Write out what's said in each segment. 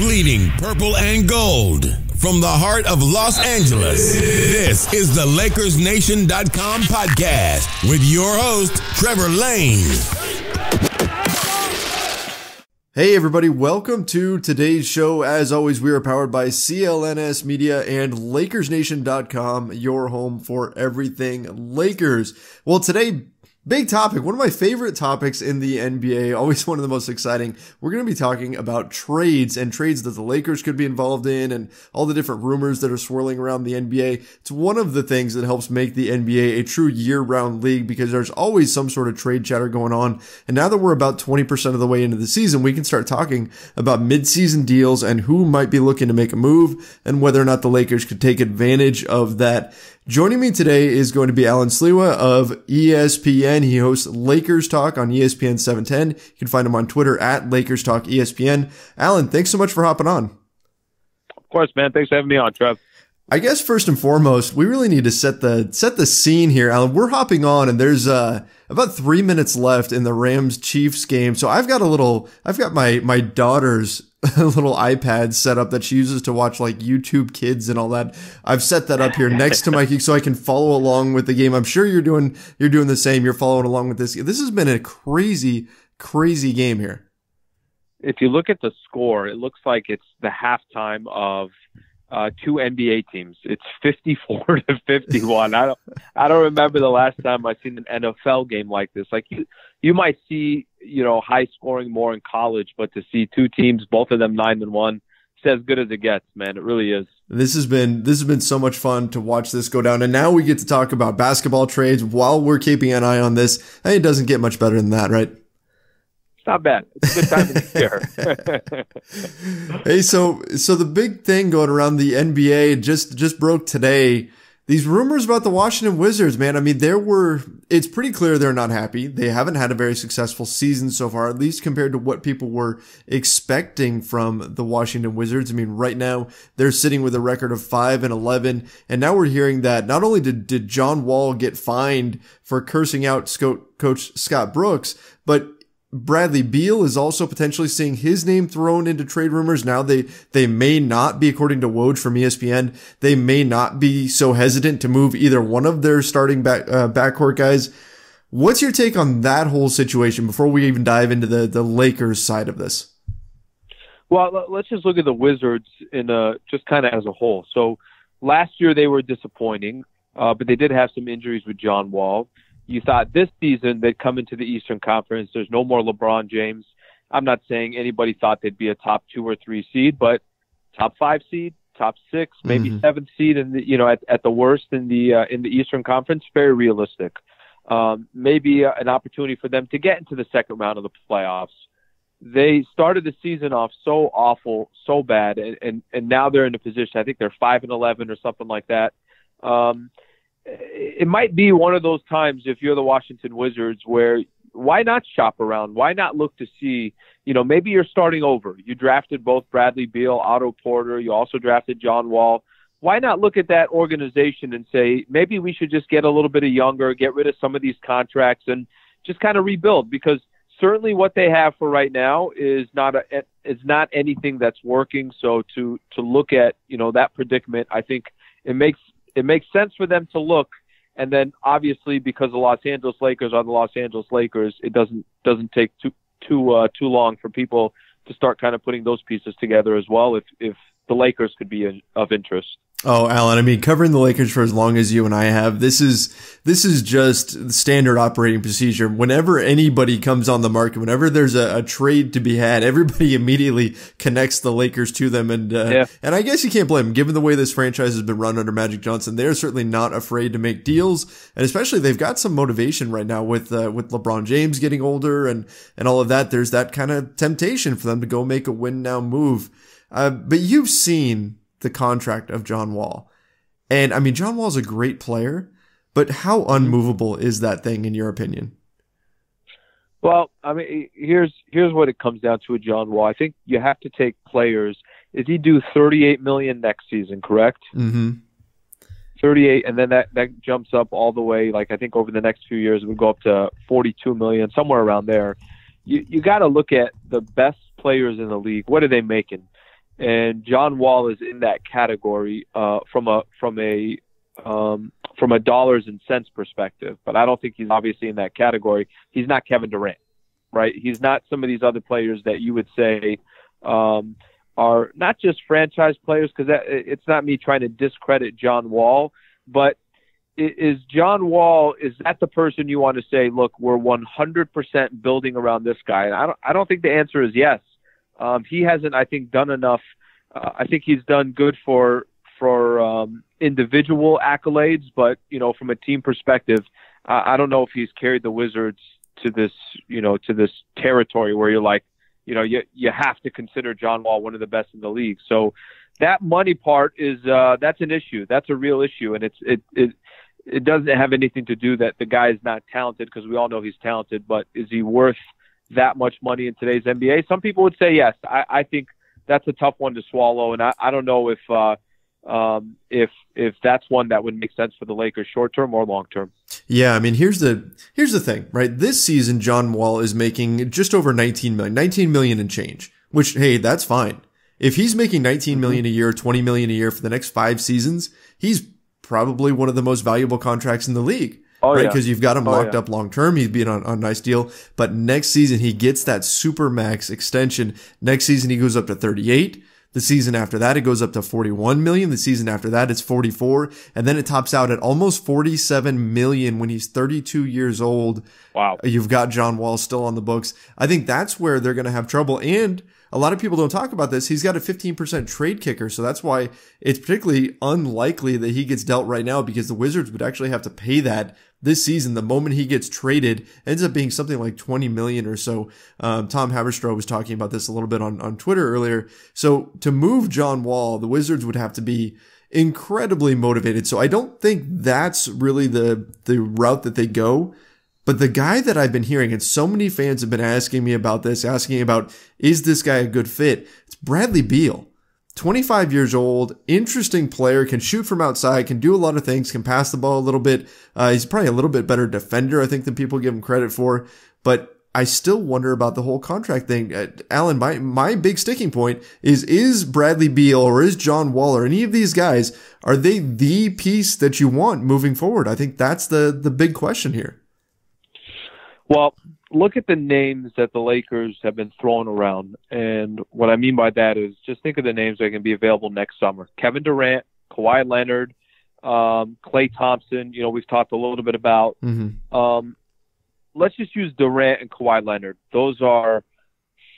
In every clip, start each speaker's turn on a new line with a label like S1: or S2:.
S1: bleeding purple and gold. From the heart of Los Angeles, this is the LakersNation.com podcast with your host, Trevor Lane.
S2: Hey everybody, welcome to today's show. As always, we are powered by CLNS Media and LakersNation.com, your home for everything Lakers. Well, today, big topic, one of my favorite topics in the NBA, always one of the most exciting. We're going to be talking about trades and trades that the Lakers could be involved in and all the different rumors that are swirling around the NBA. It's one of the things that helps make the NBA a true year-round league because there's always some sort of trade chatter going on. And now that we're about 20% of the way into the season, we can start talking about mid-season deals and who might be looking to make a move and whether or not the Lakers could take advantage of that. Joining me today is going to be Alan Sliwa of ESPN. He hosts Lakers Talk on ESPN 710. You can find him on Twitter at Lakers Talk ESPN. Alan, thanks so much for hopping on.
S3: Of course, man. Thanks for having me on, Trev.
S2: I guess first and foremost, we really need to set the scene here, Alan. We're hopping on, and there's about 3 minutes left in the Rams-Chiefs game. So I've got my daughter's little iPad set up that she uses to watch like YouTube Kids and all that. I've set that up here next to my key so I can follow along with the game. I'm sure you're doing the same. You're following along with this. This has been a crazy game here.
S3: If you look at the score, it looks like it's the halftime of two NBA teams. It's 54-51. I don't remember the last time I've seen an NFL game like this. Like you might see, high scoring more in college, but to see two teams, both of them 9-1, it's as good as it gets, man. It really is.
S2: This has been so much fun to watch this go down. And now we get to talk about basketball trades while we're keeping an eye on this. I think it doesn't get much better than that, right?
S3: It's not bad. It's a good time of the
S2: year. Hey, so the big thing going around the NBA just broke today. These rumors about the Washington Wizards, man. I mean, it's pretty clear they're not happy. They haven't had a very successful season so far, at least compared to what people were expecting from the Washington Wizards. I mean, right now they're sitting with a record of 5-11. And now we're hearing that not only did John Wall get fined for cursing out Coach Scott Brooks, but Bradley Beal is also potentially seeing his name thrown into trade rumors. Now they may not be, according to Woj from ESPN, they may not be so hesitant to move either one of their starting backcourt guys. What's your take on that whole situation before we even dive into the Lakers side of this?
S3: Well, let's just look at the Wizards just kind of as a whole. So last year they were disappointing, but they did have some injuries with John Wall. You thought this season they'd come into the Eastern Conference. There's no more LeBron James. I'm not saying anybody thought they'd be a top 2 or 3 seed, but top 5 seed, top 6, maybe 7th seed, and at the worst in the Eastern Conference, very realistic. Maybe an opportunity for them to get into the second round of the playoffs. They started the season off so awful, so bad, and now they're in a position. I think they're 5-11 or something like that. It might be one of those times if you're the Washington Wizards where why not shop around? Why not look to see, maybe you're starting over. You drafted both Bradley Beal, Otto Porter. You also drafted John Wall. Why not look at that organization and say, maybe we should just get a little bit younger, get rid of some of these contracts and just kind of rebuild? Because certainly what they have for right now is not anything that's working. So to look at, that predicament, I think it makes sense for them to look, and then obviously because the Los Angeles Lakers are the Los Angeles Lakers, it doesn't take too long for people to start kind of putting those pieces together as well. If the Lakers could be of interest.
S2: Oh, Alan, I mean, covering the Lakers for as long as you and I have, this is just standard operating procedure. Whenever anybody comes on the market, whenever there's a trade to be had, everybody immediately connects the Lakers to them. And I guess you can't blame them. Given the way this franchise has been run under Magic Johnson, they're certainly not afraid to make deals. And especially they've got some motivation right now with LeBron James getting older and all of that. There's that kind of temptation for them to go make a win now move. But you've seen the contract of John Wall. And I mean, John Wall's a great player, but how unmovable is that thing in your opinion?
S3: Well, I mean, here's what it comes down to with John Wall. I think you have to take players. Is he due $38 million next season, correct?
S2: Mm-hmm.
S3: 38, and then that jumps up all the way. Like I think over the next few years, it would go up to $42 million, somewhere around there. You got to look at the best players in the league. What are they making? and John Wall is in that category from a dollars and cents perspective. But I don't think he's obviously in that category. He's not Kevin Durant, right? He's not some of these other players that you would say are not just franchise players, because it's not me trying to discredit John Wall, but is John Wall, is that the person you want to say, look, we're 100% building around this guy? And I don't think the answer is yes. He hasn't, I think, done enough. I think he's done good for individual accolades, but, you know, from a team perspective, I don't know if he's carried the Wizards to this, you know, to this territory where you're like, you know, you have to consider John Wall one of the best in the league. So that money part is that's an issue. That's a real issue, and it doesn't have anything to do that the guy is not talented, because we all know he's talented, but is he worth that much money in today's NBA? Some people would say yes. I think that's a tough one to swallow, and I don't know if that's one that would make sense for the Lakers short term or long term.
S2: Yeah, I mean, here's the thing, right? This season, John Wall is making just over 19 million and change, which, hey, that's fine. If he's making 19 million a year, 20 million a year for the next 5 seasons, he's probably one of the most valuable contracts in the league. Right, because you've got him locked up long term. He's been on a nice deal, but next season he gets that super max extension. Next season he goes up to 38. The season after that, it goes up to 41 million. The season after that, it's 44. And then it tops out at almost 47 million when he's 32 years old.
S3: Wow.
S2: You've got John Wall still on the books. I think that's where they're going to have trouble. And a lot of people don't talk about this. He's got a 15% trade kicker. So that's why it's particularly unlikely that he gets dealt right now, because the Wizards would actually have to pay that this season. The moment he gets traded, ends up being something like 20 million or so. Tom Haberstroh was talking about this a little bit on Twitter earlier. So to move John Wall, the Wizards would have to be incredibly motivated. So I don't think that's really the route that they go. But the guy that I've been hearing, and so many fans have been asking me about this, asking about, is this guy a good fit? It's Bradley Beal. 25 years old, interesting player, can shoot from outside, can do a lot of things, can pass the ball a little bit. He's probably a little bit better defender, I think, than people give him credit for. But I still wonder about the whole contract thing. Alan, my big sticking point is Bradley Beal or is John Wall or any of these guys, are they the piece that you want moving forward? I think that's the big question here.
S3: Well, look at the names that the Lakers have been throwing around. And what I mean by that is just think of the names that can be available next summer. Kevin Durant, Kawhi Leonard, Klay Thompson, you know, we've talked a little bit about.
S2: Mm-hmm.
S3: Let's just use Durant and Kawhi Leonard. Those are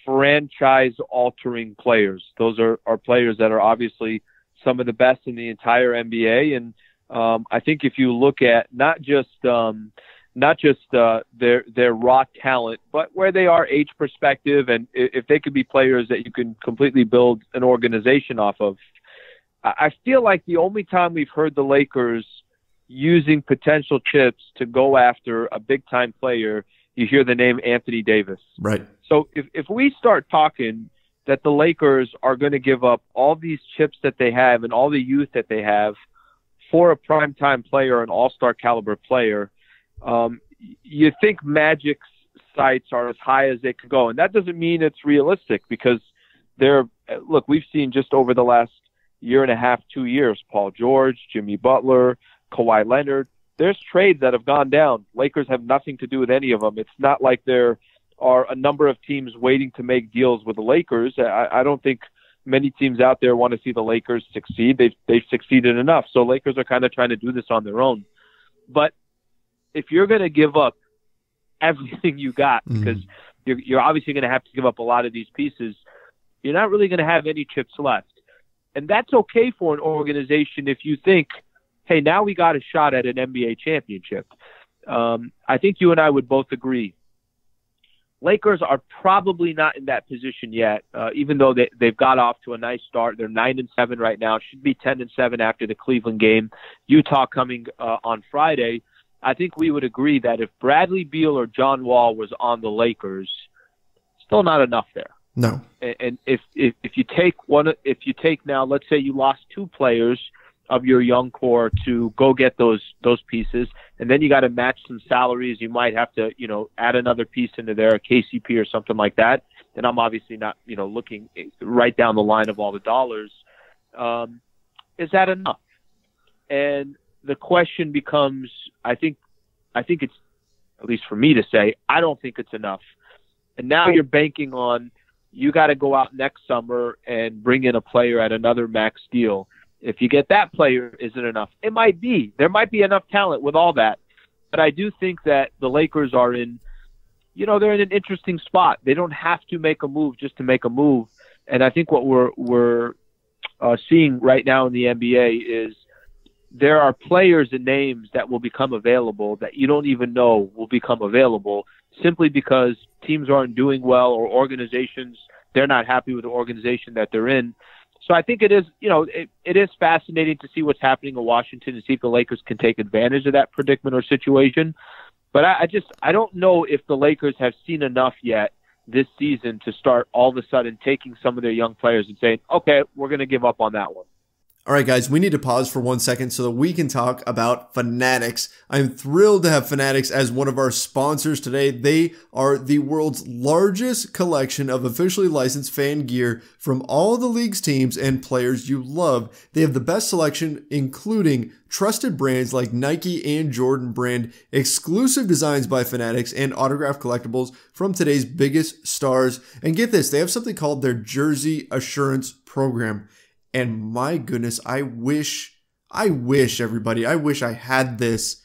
S3: franchise-altering players. Those are players that are obviously some of the best in the entire NBA. And I think if you look at not just their raw talent, but where they are age perspective, and if they could be players that you can completely build an organization off of. I feel like the only time we've heard the Lakers using potential chips to go after a big-time player, you hear the name Anthony Davis.
S2: Right.
S3: So if we start talking that the Lakers are going to give up all these chips that they have and all the youth that they have for a primetime player, an all-star caliber player, you think Magic's sights are as high as they could go. And that doesn't mean it's realistic, because look, we've seen just over the last year and a half, 2 years, Paul George, Jimmy Butler, Kawhi Leonard, there's trades that have gone down. Lakers have nothing to do with any of them. It's not like there are a number of teams waiting to make deals with the Lakers. I don't think many teams out there want to see the Lakers succeed. They've succeeded enough. So Lakers are kind of trying to do this on their own. But if you're going to give up everything you got, because you're obviously going to have to give up a lot of these pieces, you're not really going to have any chips left. And that's okay for an organization if you think, hey, now we got a shot at an NBA championship. I think you and I would both agree. Lakers are probably not in that position yet, even though they've got off to a nice start. They're 9-7 right now, should be 10-7 after the Cleveland game. Utah coming on Friday. I think we would agree that if Bradley Beal or John Wall was on the Lakers, still not enough there.
S2: No.
S3: And if you take now, let's say you lost 2 players of your young core to go get those pieces, and then you got to match some salaries. You might have to, add another piece into there, a KCP or something like that. and I'm obviously not, looking right down the line of all the dollars, is that enough? And the question becomes, I think it's, at least for me to say, I don't think it's enough. And now you're banking on, you got to go out next summer and bring in a player at another max deal. If you get that player, is it enough? It might be. There might be enough talent with all that. But I do think that the Lakers are in, they're in an interesting spot. They don't have to make a move just to make a move. And I think what we're seeing right now in the NBA is there are players and names that will become available that you don't even know will become available simply because teams aren't doing well or organizations, they're not happy with the organization that they're in. So I think it is, it is fascinating to see what's happening in Washington and see if the Lakers can take advantage of that predicament or situation. But I don't know if the Lakers have seen enough yet this season to start all of a sudden taking some of their young players and saying, okay, we're going to give up on that one.
S2: All right, guys, we need to pause for 1 second so that we can talk about Fanatics. I'm thrilled to have Fanatics as one of our sponsors today. They are the world's largest collection of officially licensed fan gear from all the league's teams and players you love. They have the best selection, including trusted brands like Nike and Jordan brand, exclusive designs by Fanatics, and autographed collectibles from today's biggest stars. And get this, they have something called their Jersey Assurance Program. And my goodness, I wish everybody, I wish I had this.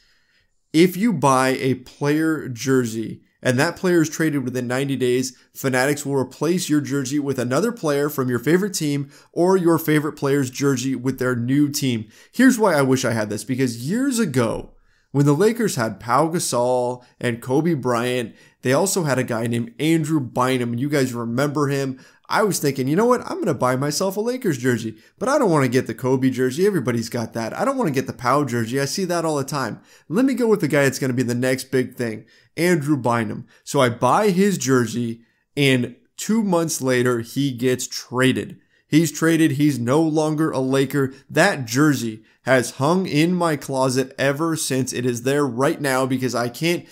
S2: If you buy a player jersey and that player is traded within 90 days, Fanatics will replace your jersey with another player from your favorite team or your favorite player's jersey with their new team. Here's why I wish I had this, because years ago, when the Lakers had Pau Gasol and Kobe Bryant, they also had a guy named Andrew Bynum. You guys remember him? I was thinking, you know what? I'm going to buy myself a Lakers jersey, but I don't want to get the Kobe jersey. Everybody's got that. I don't want to get the Pau jersey. I see that all the time. Let me go with the guy that's going to be the next big thing, Andrew Bynum. So I buy his jersey, and 2 months later, he gets traded. He's traded. He's no longer a Laker. That jersey has hung in my closet ever since. It is there right now because I can't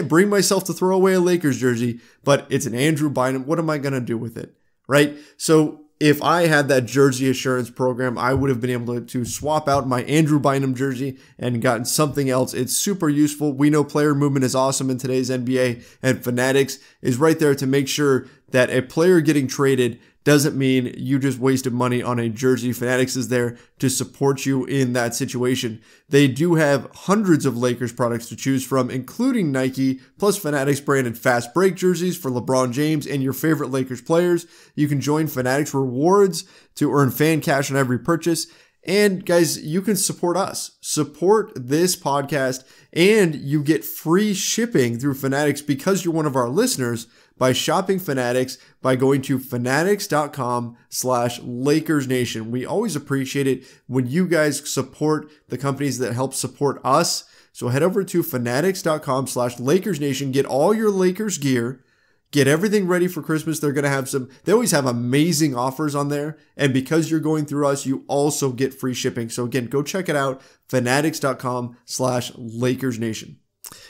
S2: bring myself to throw away a Lakers jersey, but it's an Andrew Bynum. What am I going to do with it? Right? So if I had that jersey assurance program, I would have been able to swap out my Andrew Bynum jersey and gotten something else. It's super useful. We know player movement is awesome in today's NBA, and Fanatics is right there to make sure that a player getting traded doesn't mean you just wasted money on a jersey. Fanatics is there to support you in that situation. They do have hundreds of Lakers products to choose from, including Nike, plus Fanatics branded fast break jerseys for LeBron James and your favorite Lakers players. You can join Fanatics Rewards to earn fan cash on every purchase. And guys, you can support us, support this podcast, and you get free shipping through Fanatics because you're one of our listeners by shopping Fanatics by going to fanatics.com/LakersNation. We always appreciate it when you guys support the companies that help support us. So head over to fanatics.com/LakersNation, get all your Lakers gear, get everything ready for Christmas. They're going to have they always have amazing offers on there. And because you're going through us, you also get free shipping. So again, go check it out, fanatics.com/LakersNation.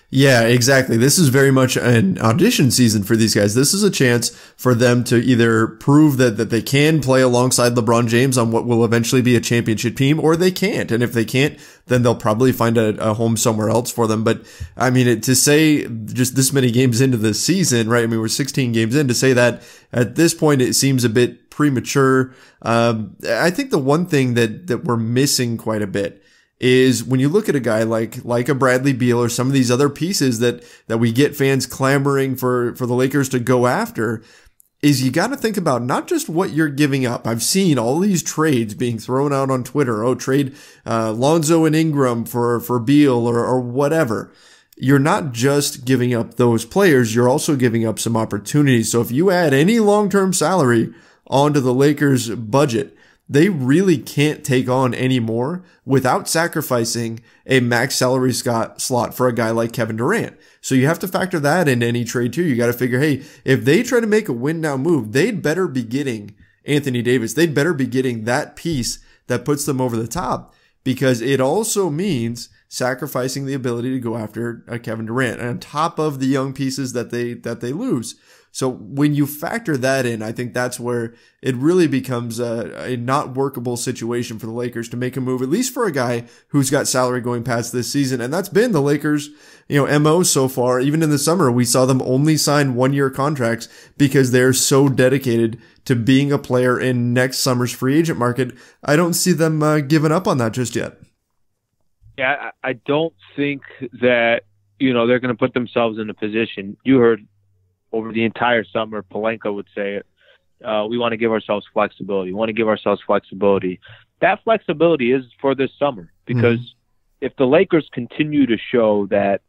S2: Yeah, exactly. This is very much an audition season for these guys. This is a chance for them to either prove that they can play alongside LeBron James on what will eventually be a championship team, or they can't. And if they can't, then they'll probably find a home somewhere else for them. But I mean, to say just this many games into the season, right? I mean, we're 16 games in. To say that at this point, it seems a bit premature. I think the one thing that we're missing quite a bit is when you look at a guy like a Bradley Beal or some of these other pieces that we get fans clamoring for the Lakers to go after, is you got to think about not just what you're giving up. I've seen all these trades being thrown out on Twitter. Oh, trade Lonzo and Ingram for Beal or whatever. You're not just giving up those players, you're also giving up some opportunities. So if you add any long-term salary onto the Lakers' budget, they really can't take on any more without sacrificing a max salary slot for a guy like Kevin Durant. So you have to factor that into any trade too. You got to figure, hey, if they try to make a win now move, they'd better be getting Anthony Davis. They'd better be getting that piece that puts them over the top, because it also means sacrificing the ability to go after Kevin Durant on top of the young pieces that they lose. So when you factor that in, I think that's where it really becomes a not workable situation for the Lakers to make a move, at least for a guy who's got salary going past this season. And that's been the Lakers, MO so far. Even in the summer, we saw them only sign 1-year contracts because they're so dedicated to being a player in next summer's free agent market. I don't see them giving up on that just yet.
S3: Yeah, I don't think that, they're going to put themselves in a position. You heard over the entire summer, Pelinka would say it. We want to give ourselves flexibility. We want to give ourselves flexibility. That flexibility is for this summer because if the Lakers continue to show that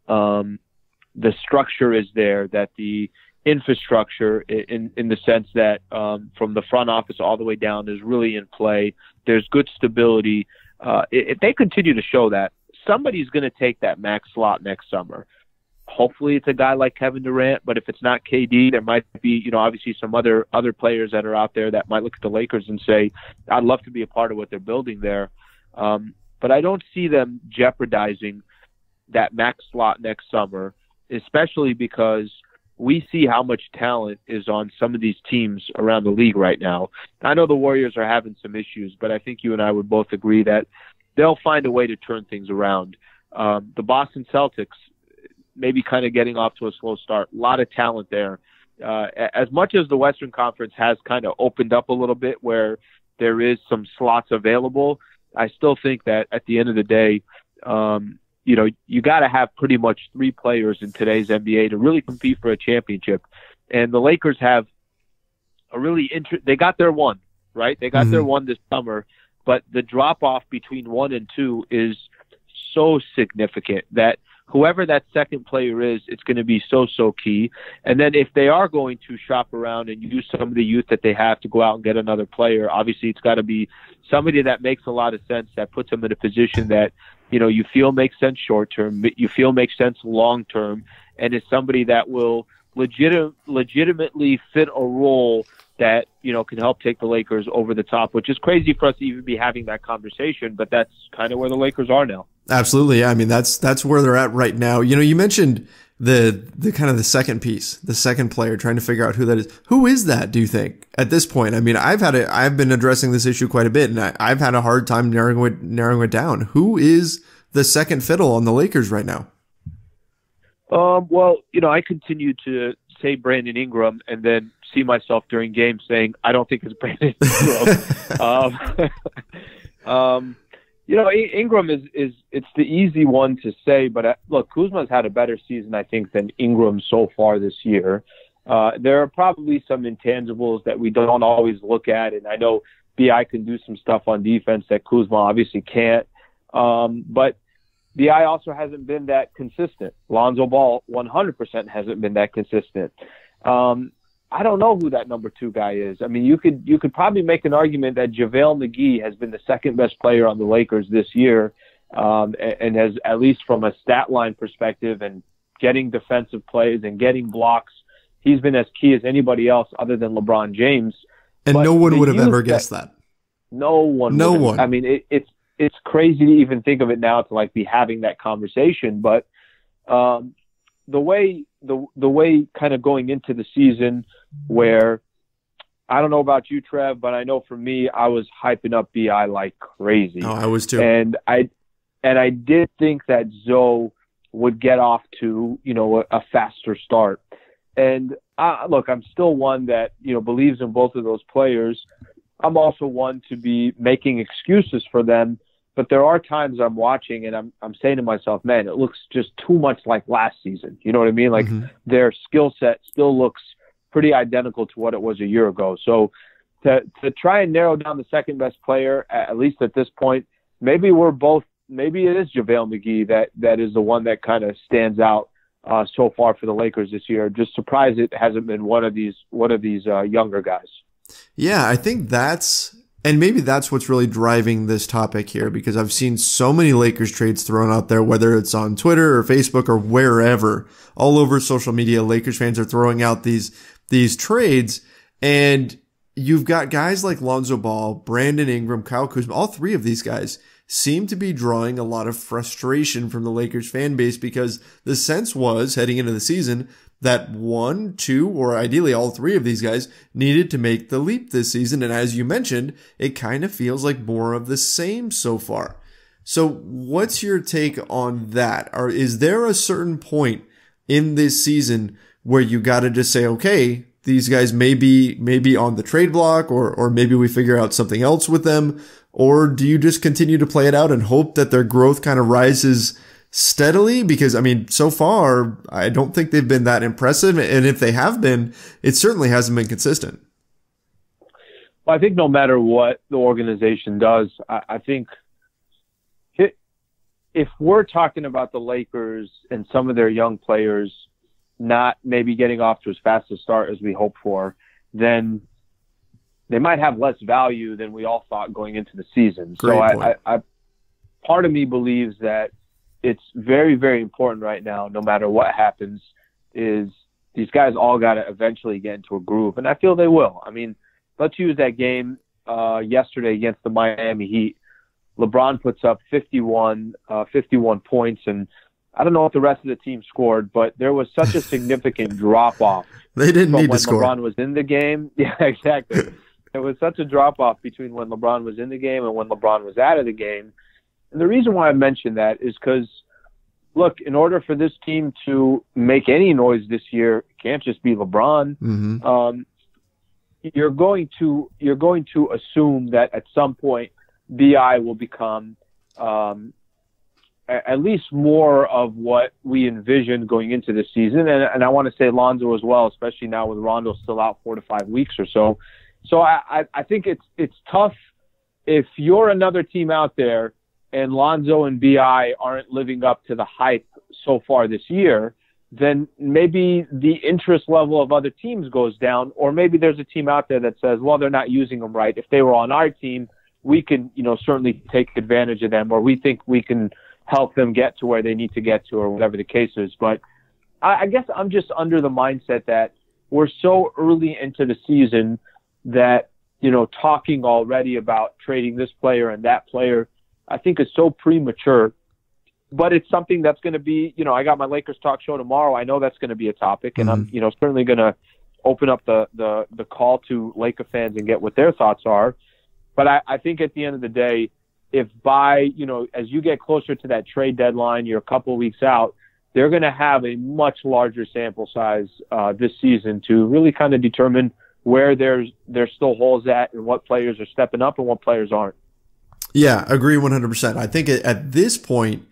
S3: the structure is there, that the infrastructure in the sense that from the front office all the way down is really in play, there's good stability. If they continue to show that, somebody's going to take that max slot next summer. Hopefully it's a guy like Kevin Durant, but if it's not KD, there might be, obviously some other players that are out there that might look at the Lakers and say, I'd love to be a part of what they're building there. But I don't see them jeopardizing that max slot next summer, especially because we see how much talent is on some of these teams around the league right now. I know the Warriors are having some issues, but I think you and I would both agree that they'll find a way to turn things around. The Boston Celtics, maybe kind of getting off to a slow start. A lot of talent there. As much as the Western Conference has kind of opened up a little bit where there is some slots available, I still think that at the end of the day, you got to have pretty much 3 players in today's NBA to really compete for a championship. And the Lakers have a really they got their one, right? They got their one this summer, but the drop off between 1 and 2 is so significant that whoever that second player is, it's going to be so key. And then if they are going to shop around and use some of the youth that they have to go out and get another player, obviously it's got to be somebody that makes a lot of sense, that puts them in a position that, you feel makes sense short term, you feel makes sense long term, and is somebody that will legitimately fit a role that, can help take the Lakers over the top, which is crazy for us to even be having that conversation, but that's kind of where the Lakers are now.
S2: Absolutely. Yeah. I mean, that's where they're at right now. You mentioned the kind of the second piece, the second player, trying to figure out who that is. Who is that, do you think, at this point? I mean, I've been addressing this issue quite a bit, and I've had a hard time narrowing it down. Who is the second fiddle on the Lakers right now?
S3: Well, I continue to say Brandon Ingram and then see myself during games saying, I don't think it's Brandon Ingram. Ingram is it's the easy one to say, but look, Kuzma's had a better season, I think, than Ingram so far this year. There are probably some intangibles that we don't always look at, and I know BI can do some stuff on defense that Kuzma obviously can't. But BI also hasn't been that consistent. Lonzo Ball 100% hasn't been that consistent. I don't know who that number 2 guy is. I mean, you could probably make an argument that JaVale McGee has been the second best player on the Lakers this year, and has, at least from a stat line perspective and getting defensive plays and getting blocks, he's been as key as anybody else other than LeBron James.
S2: And no one would have ever guessed that.
S3: No one. I mean, it's crazy to even think of it now to be having that conversation, but the way kind of going into the season, where I don't know about you, Trev, but I know for me, I was hyping up BI like crazy.
S2: Oh, I was too.
S3: And I did think that Zoe would get off to, a faster start. And look, I'm still one that, believes in both of those players. I'm also one to be making excuses for them. But there are times I'm watching and I'm saying to myself, man, it looks just too much like last season. You know what I mean? Like their skill set still looks pretty identical to what it was a year ago. So to try and narrow down the second best player, at least at this point, maybe it is JaVale McGee that is the one that kind of stands out so far for the Lakers this year. Just surprised it hasn't been one of these younger guys.
S2: Yeah, I think and maybe that's what's really driving this topic here, because I've seen so many Lakers trades thrown out there, whether it's on Twitter or Facebook or wherever, all over social media. Lakers fans are throwing out these trades, and you've got guys like Lonzo Ball, Brandon Ingram, Kyle Kuzma. All 3 of these guys seem to be drawing a lot of frustration from the Lakers fan base, because the sense was heading into the season that one, two, or ideally all three of these guys needed to make the leap this season. And as you mentioned, it kind of feels like more of the same so far. So what's your take on that? Or is there a certain point in this season where you got to just say, okay, these guys may be on the trade block, or maybe we figure out something else with them? Or do you just continue to play it out and hope that their growth kind of rises steadily? Because, I mean, so far, I don't think they've been that impressive. And if they have been, it certainly hasn't been consistent.
S3: Well, I think no matter what the organization does, I think if we're talking about the Lakers and some of their young players not maybe getting off to as fast a start as we hope for, then they might have less value than we all thought going into the season.
S2: Great
S3: so I part of me believes that it's very, very important right now, no matter what happens, is these guys all got to eventually get into a groove. And I feel they will. I mean, let's use that game yesterday against the Miami Heat. LeBron puts up 51 points, and I don't know what the rest of the team scored, but there was such a significant drop-off.
S2: They didn't need
S3: when
S2: to score.
S3: LeBron was in the game. Yeah, exactly. There was such a drop-off between when LeBron was in the game and when LeBron was out of the game. And the reason why I mention that is because, look, in order for this team to make any noise this year, it can't just be LeBron.
S2: Mm-hmm.
S3: You're going to assume that at some point BI will become at least more of what we envisioned going into this season. And I want to say Lonzo as well, especially now with Rondo still out 4 to 5 weeks or so. So I think it's tough if you're another team out there and Lonzo and BI aren't living up to the hype so far this year, then maybe the interest level of other teams goes down, or maybe there's a team out there that says, well, they're not using them right. If they were on our team, we can, certainly take advantage of them, or we think we can help them get to where they need to get to, or whatever the case is. But I guess I'm just under the mindset that we're so early into the season that, talking already about trading this player and that player, I think is so premature. But it's something that's going to be, I got my Lakers talk show tomorrow. I know that's going to be a topic, and I'm, certainly going to open up the call to Laker fans and get what their thoughts are. But I think at the end of the day, if by, as you get closer to that trade deadline, you're a couple of weeks out, they're going to have a much larger sample size this season to really kind of determine where there's still holes at and what players are stepping up and what players aren't.
S2: Yeah, agree 100%. I think at this point,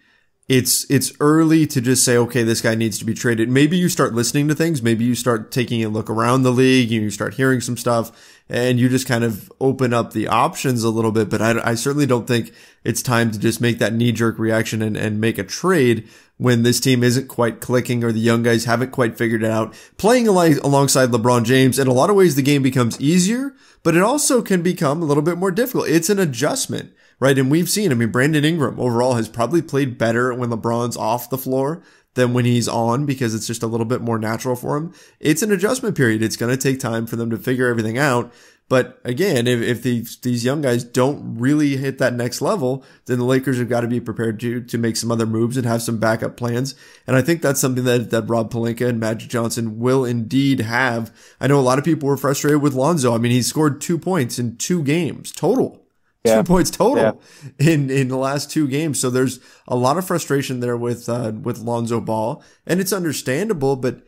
S2: it's early to just say, okay, this guy needs to be traded. Maybe you start listening to things. Maybe you start taking a look around the league and you start hearing some stuff and you just kind of open up the options a little bit. But I certainly don't think it's time to just make that knee-jerk reaction and make a trade when this team isn't quite clicking or the young guys haven't quite figured it out. Playing alongside LeBron James, in a lot of ways, the game becomes easier, but it also can become a little bit more difficult. It's an adjustment, right? And we've seen, Brandon Ingram overall has probably played better when LeBron's off the floor than when he's on, because it's just a little bit more natural for him. It's an adjustment period. It's going to take time for them to figure everything out. But again, if these young guys don't really hit that next level, then the Lakers have got to be prepared to make some other moves and have some backup plans. And I think that's something that Rob Pelinka and Magic Johnson will indeed have. I know a lot of people were frustrated with Lonzo. He scored 2 points in 2 games total. Yeah. 2 points total in the last 2 games. So there's a lot of frustration there with Lonzo Ball, and it's understandable. But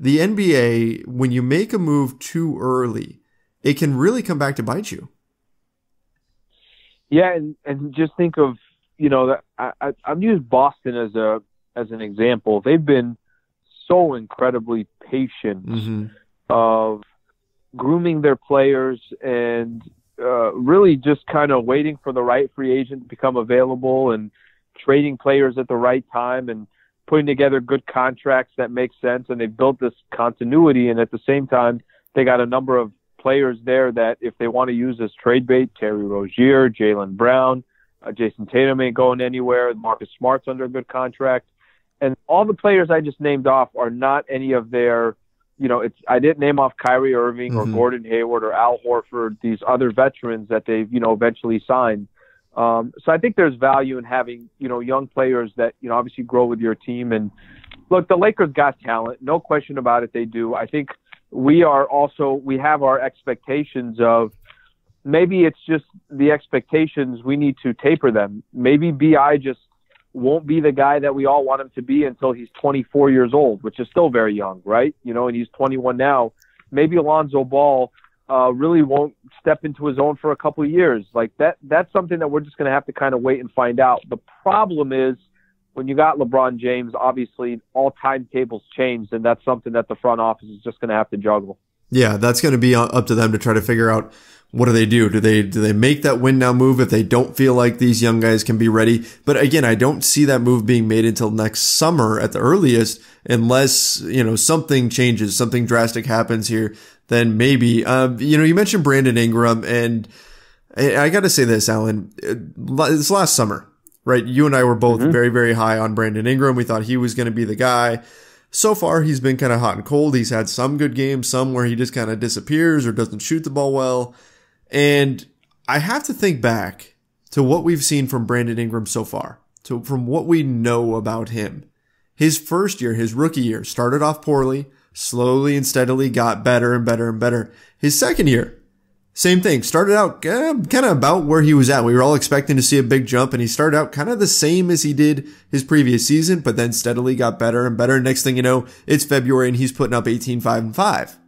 S2: the NBA, when you make a move too early, it can really come back to bite you. Yeah,
S3: and just think of I've used Boston as an example. They've been so incredibly patient of grooming their players and really just kind of waiting for the right free agent to become available and trading players at the right time and putting together good contracts that make sense. And they've built this continuity. And at the same time, they got a number of players there that if they want to use as trade bait, Terry Rozier, Jaylen Brown, Jason Tatum ain't going anywhere. Marcus Smart's under a good contract. And all the players I just named off are not any of their, I didn't name off Kyrie Irving or Gordon Hayward or Al Horford, these other veterans that they've, eventually signed. So I think there's value in having, young players that, obviously grow with your team. And Look, the Lakers got talent. No question about it, they do. I think we have our expectations of, maybe it's just the expectations, we need to taper them. Maybe BI just won't be the guy that we all want him to be until he's 24 years old, which is still very young, right? And he's 21 now. Maybe Lonzo Ball really won't step into his own for a couple of years. Like that's something that we're just going to have to kind of wait and find out. The problem is, when you got LeBron James, obviously all timetables changed, and that's something that the front office is just going to have to juggle.
S2: Yeah, that's going to be up to them to try to figure out, what do they do? Do they make that win now move if they don't feel like these young guys can be ready? But again, I don't see that move being made until next summer at the earliest, unless, something changes, something drastic happens here. Then maybe, you mentioned Brandon Ingram, and I got to say this, Alan, this last summer, right? You and I were both very, very high on Brandon Ingram. We thought he was going to be the guy. So far, he's been kind of hot and cold. He's had some good games, some where he just kind of disappears or doesn't shoot the ball well. And I have to think back to what we've seen from Brandon Ingram so far, from what we know about him. His first year, his rookie year, started off poorly, slowly and steadily got better and better and better. His second year, same thing. Started out kind of about where he was at. We were all expecting to see a big jump, and he started out kind of the same as he did his previous season, but then steadily got better and better. Next thing you know, it's February, and he's putting up 18, 5, and 5.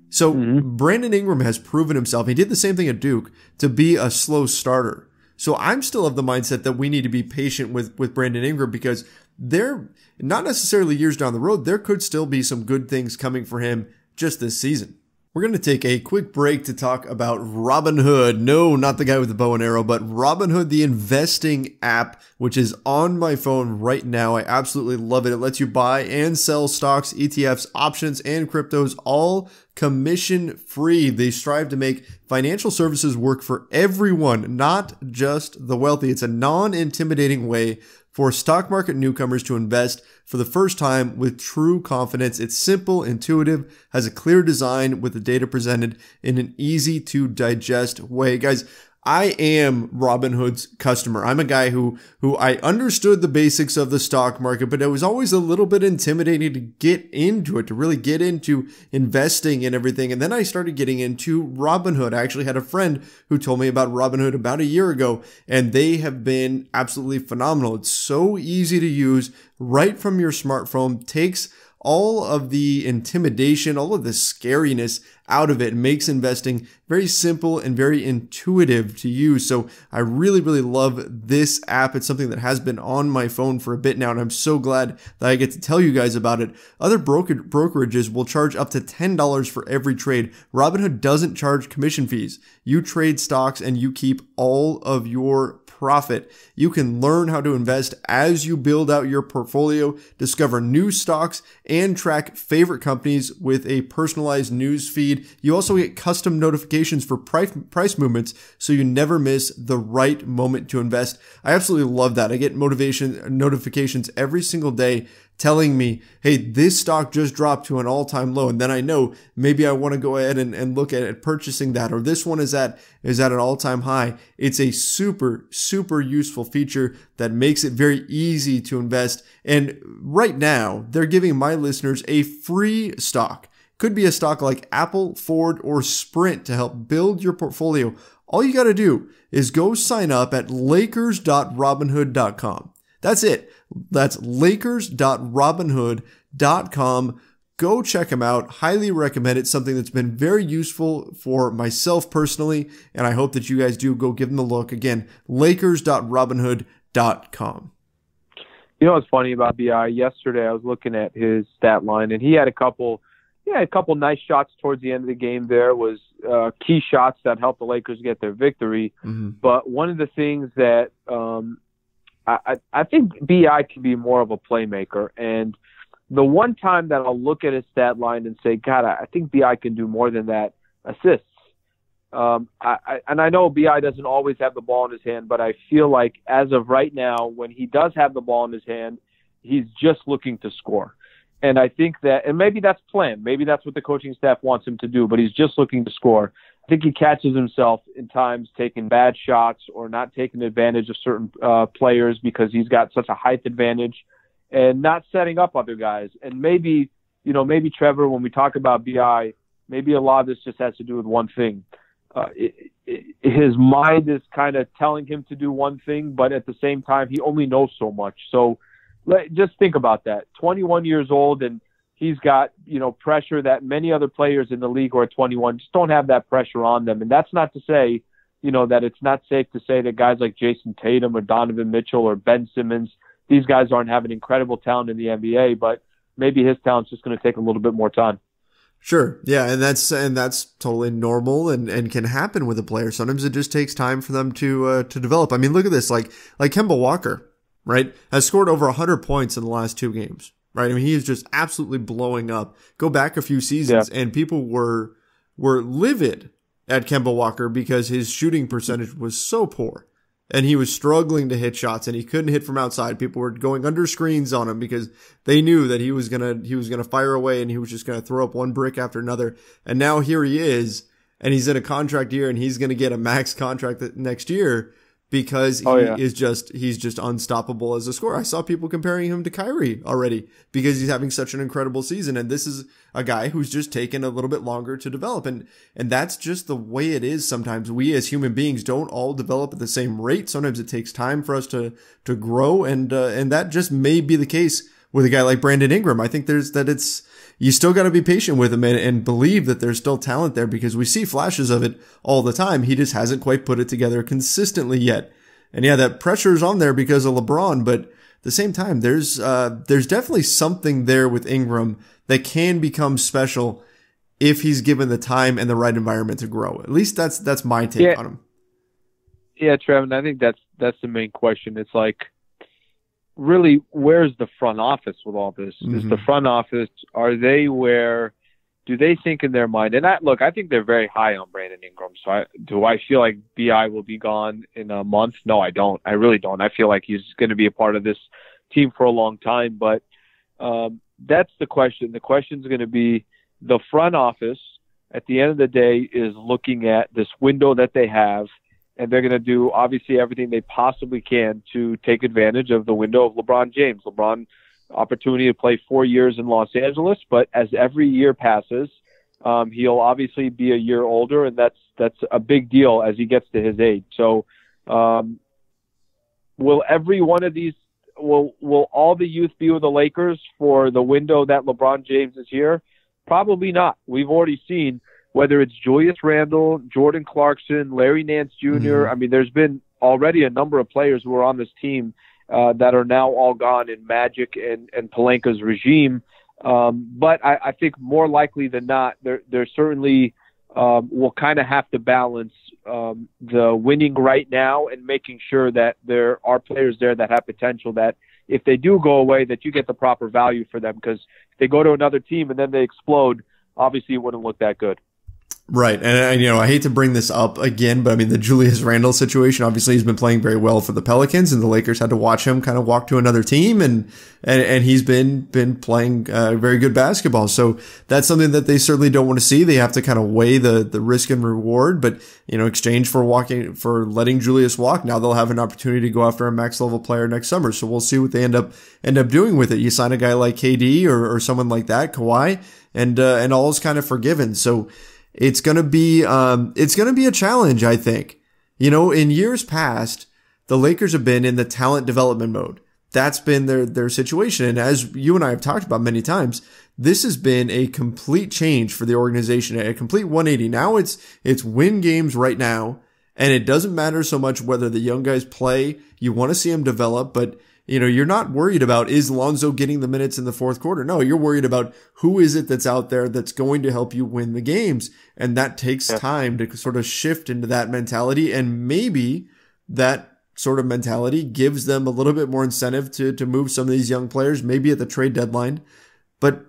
S2: So Brandon Ingram has proven himself. He did the same thing at Duke, to be a slow starter. So I'm still of the mindset that we need to be patient with Brandon Ingram, because they're not necessarily years down the road. There could still be some good things coming for him just this season. We're going to take a quick break to talk about Robinhood. No, not the guy with the bow and arrow, but Robinhood, the investing app, which is on my phone right now. I absolutely love it. It lets you buy and sell stocks, ETFs, options, and cryptos, all commission free. They strive to make financial services work for everyone, not just the wealthy. It's a non-intimidating way for stock market newcomers to invest for the first time with true confidence. It's simple, intuitive, has a clear design with the data presented in an easy to digest way. Guys, I am Robinhood's customer. I'm a guy who I understood the basics of the stock market, but it was always a little bit intimidating to get into it, to really get into investing and everything. And then I started getting into Robinhood. I actually had a friend who told me about Robinhood about a year ago, and they have been absolutely phenomenal. It's so easy to use right from your smartphone, takes all of the intimidation, all of the scariness out of it, makes investing very simple and very intuitive to use. So I really, really love this app. It's something that has been on my phone for a bit now, and I'm so glad that I get to tell you guys about it. Other brokerages will charge up to $10 for every trade. Robinhood doesn't charge commission fees. You trade stocks and you keep all of your profit. You can learn how to invest as you build out your portfolio, discover new stocks, and track favorite companies with a personalized news feed. You also get custom notifications for price movements, so you never miss the right moment to invest. I absolutely love that. I get notifications every single day telling me, hey, this stock just dropped to an all-time low. And then I know maybe I want to go ahead and look at purchasing that, or this one is at an all-time high. It's a super, super useful feature that makes it very easy to invest. And right now, they're giving my listeners a free stock. Could be a stock like Apple, Ford, or Sprint to help build your portfolio. All you got to do is go sign up at lakers.robinhood.com. That's it. That's lakers.robinhood.com. Go check them out. Highly recommend it. Something that's been very useful for myself personally, and I hope that you guys do go give them a look. Again, lakers.robinhood.com.
S3: You know what's funny about BI? Yesterday I was looking at his stat line, and he had a couple nice shots towards the end of the game. There was key shots that helped the Lakers get their victory. But one of the things that I think BI can be more of a playmaker. And the one time that I'll look at his stat line and say, God, I think BI can do more than that, assists. And I know BI doesn't always have the ball in his hand, but I feel like as of right now, when he does have the ball in his hand, he's just looking to score. And I think that, and maybe that's planned. Maybe that's what the coaching staff wants him to do, but he's just looking to score. I think he catches himself in times taking bad shots or not taking advantage of certain players because he's got such a height advantage. and not setting up other guys. And maybe Trevor, when we talk about BI, maybe a lot of this just has to do with one thing. His mind is kind of telling him to do one thing, but at the same time, he only knows so much. So just think about that. 21 years old, and he's got, pressure that many other players in the league who are 21 just don't have that pressure on them. And that's not to say, that it's not safe to say that guys like Jason Tatum or Donovan Mitchell or Ben Simmons, these guys aren't having incredible talent in the NBA, but maybe his talent's just going to take a little bit more time.
S2: Sure. Yeah. And that's totally normal and can happen with a player. Sometimes it just takes time for them to develop. I mean, look at this, like Kemba Walker, right? Has scored over 100 points in the last 2 games, right? I mean, he is just absolutely blowing up. Go back a few seasons and people were livid at Kemba Walker because his shooting percentage was so poor. And he was struggling to hit shots, and he couldn't hit from outside. People were going under screens on him because they knew that he was gonna fire away, and he was just gonna throw up one brick after another. And now here he is, and he's in a contract year, and he's gonna get a max contract next year because he's just unstoppable as a scorer. I saw people comparing him to Kyrie already because he's having such an incredible season, and this is a guy who's just taken a little bit longer to develop, and that's just the way it is. Sometimes we as human beings don't all develop at the same rate. Sometimes it takes time for us to grow, and that just may be the case with a guy like Brandon Ingram. I think you still got to be patient with him and believe that there's still talent there because we see flashes of it all the time. He just hasn't quite put it together consistently yet. And yeah, that pressure is on there because of LeBron, but at the same time, there's definitely something there with Ingram that can become special if he's given the time and the right environment to grow. At least that's my take on him.
S3: Yeah, Trev, and I think that's the main question. It's like, really, where's the front office with all this? Mm-hmm. Is the front office, do they think in their mind? And I think they're very high on Brandon Ingram. So do I feel like BI will be gone in a month? No, I don't. I really don't. I feel like he's going to be a part of this team for a long time. But that's the question. The question is going to be the front office at the end of the day is looking at this window that they have, and they're going to do obviously everything they possibly can to take advantage of the window of LeBron James. LeBron, opportunity to play 4 years in Los Angeles, but as every year passes, he'll obviously be a year older, and that's a big deal as he gets to his age. So will every one of these, will all the youth be with the Lakers for the window that LeBron James is here? Probably not. We've already seen whether it's Julius Randle, Jordan Clarkson, Larry Nance Jr. Mm-hmm. I mean, there's been already a number of players who are on this team that are now all gone in Magic and Pelinka's regime. But I think more likely than not, there certainly will kind of have to balance the winning right now and making sure that there are players there that have potential, that if they do go away, that you get the proper value for them. Because if they go to another team and then they explode, obviously it wouldn't look that good.
S2: Right. And I hate to bring this up again, but I mean, the Julius Randle situation, obviously he's been playing very well for the Pelicans, and the Lakers had to watch him kind of walk to another team, and he's been playing very good basketball. So that's something that they certainly don't want to see. They have to kind of weigh the risk and reward, but exchange for letting Julius walk, now they'll have an opportunity to go after a max level player next summer. So we'll see what they end up doing with it. You sign a guy like KD or someone like that, Kawhi, and all is kind of forgiven. So it's going to be a challenge, I think. In years past, the Lakers have been in the talent development mode. That's been their situation. And as you and I have talked about many times, this has been a complete change for the organization, a complete 180. Now it's win games right now, and it doesn't matter so much whether the young guys play. You want to see them develop, but you're not worried about, is Lonzo getting the minutes in the fourth quarter? No, you're worried about who is it that's out there that's going to help you win the games. And that takes time to sort of shift into that mentality. And maybe that sort of mentality gives them a little bit more incentive to move some of these young players, maybe at the trade deadline, but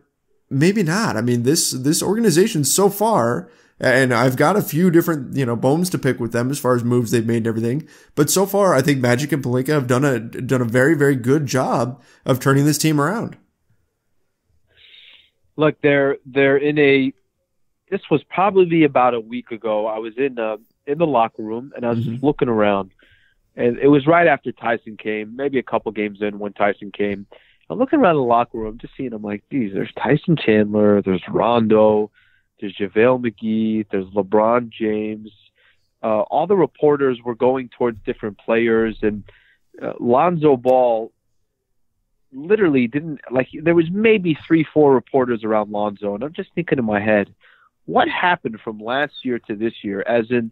S2: maybe not. I mean, this organization so far, and I've got a few different, bones to pick with them as far as moves they've made and everything. But so far, I think Magic and Pelinka have done a very, very good job of turning this team around.
S3: Look, they're in this was probably about a week ago. I was in the locker room, and I was just looking around, and it was right after Tyson came, maybe a couple games in when Tyson came. I'm looking around the locker room, just seeing, I'm like, geez, there's Tyson Chandler, there's Rondo, there's JaVale McGee, there's LeBron James. All the reporters were going towards different players, and Lonzo Ball literally didn't, like, there was maybe 3-4 reporters around Lonzo, and I'm just thinking in my head, what happened from last year to this year? As in,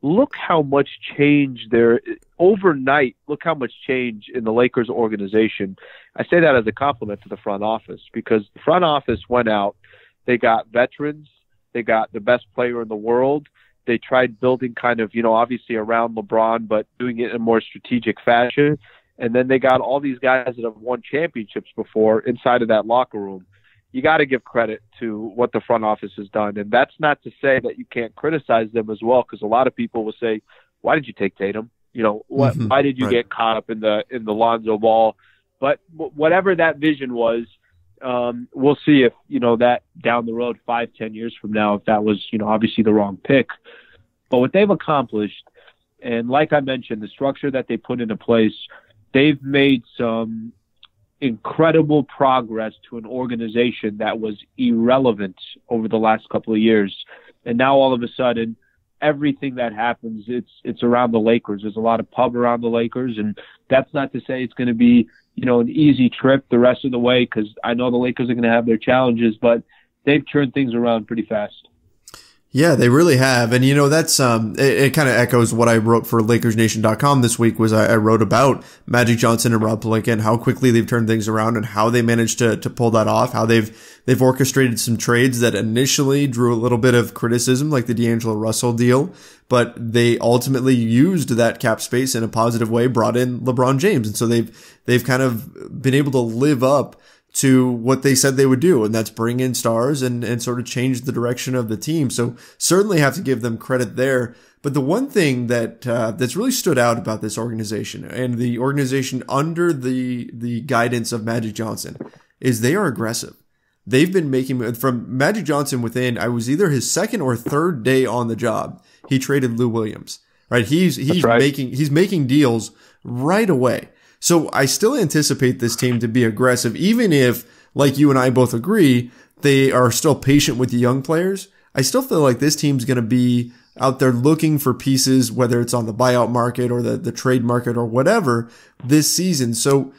S3: look how much change there overnight. Look how much change in the Lakers organization. I say that as a compliment to the front office, because the front office went out. They got veterans. They got the best player in the world. They tried building kind of, obviously around LeBron, but doing it in a more strategic fashion. And then they got all these guys that have won championships before inside of that locker room. You got to give credit to what the front office has done. And that's not to say that you can't criticize them as well, because a lot of people will say, why did you take Tatum? Why did you get caught up in the Lonzo Ball? But whatever that vision was, we'll see if, that down the road, 5-10 years from now, if that was, obviously the wrong pick. But what they've accomplished, and like I mentioned, the structure that they put into place, they've made some incredible progress to an organization that was irrelevant over the last couple of years. And now all of a sudden, everything that happens, it's around the Lakers. There's a lot of pub around the Lakers, and that's not to say it's going to be, an easy trip the rest of the way, because I know the Lakers are going to have their challenges, but they've turned things around pretty fast.
S2: Yeah, they really have. And, that's, it kind of echoes what I wrote for LakersNation.com this week. Was I wrote about Magic Johnson and Rob Pelinka and how quickly they've turned things around and how they managed to pull that off, how they've orchestrated some trades that initially drew a little bit of criticism, like the D'Angelo Russell deal, but they ultimately used that cap space in a positive way, brought in LeBron James. And so they've kind of been able to live up to what they said they would do, and that's bring in stars and sort of change the direction of the team. So certainly have to give them credit there. But the one thing that's really stood out about this organization and the organization under the guidance of Magic Johnson is they are aggressive. They've been making, from Magic Johnson within, I was either his second or third day on the job, he traded Lou Williams, right? He's making deals right away. So I still anticipate this team to be aggressive, even if, like you and I both agree, they are still patient with the young players. I still feel like this team's going to be out there looking for pieces, whether it's on the buyout market or the trade market or whatever, this season. So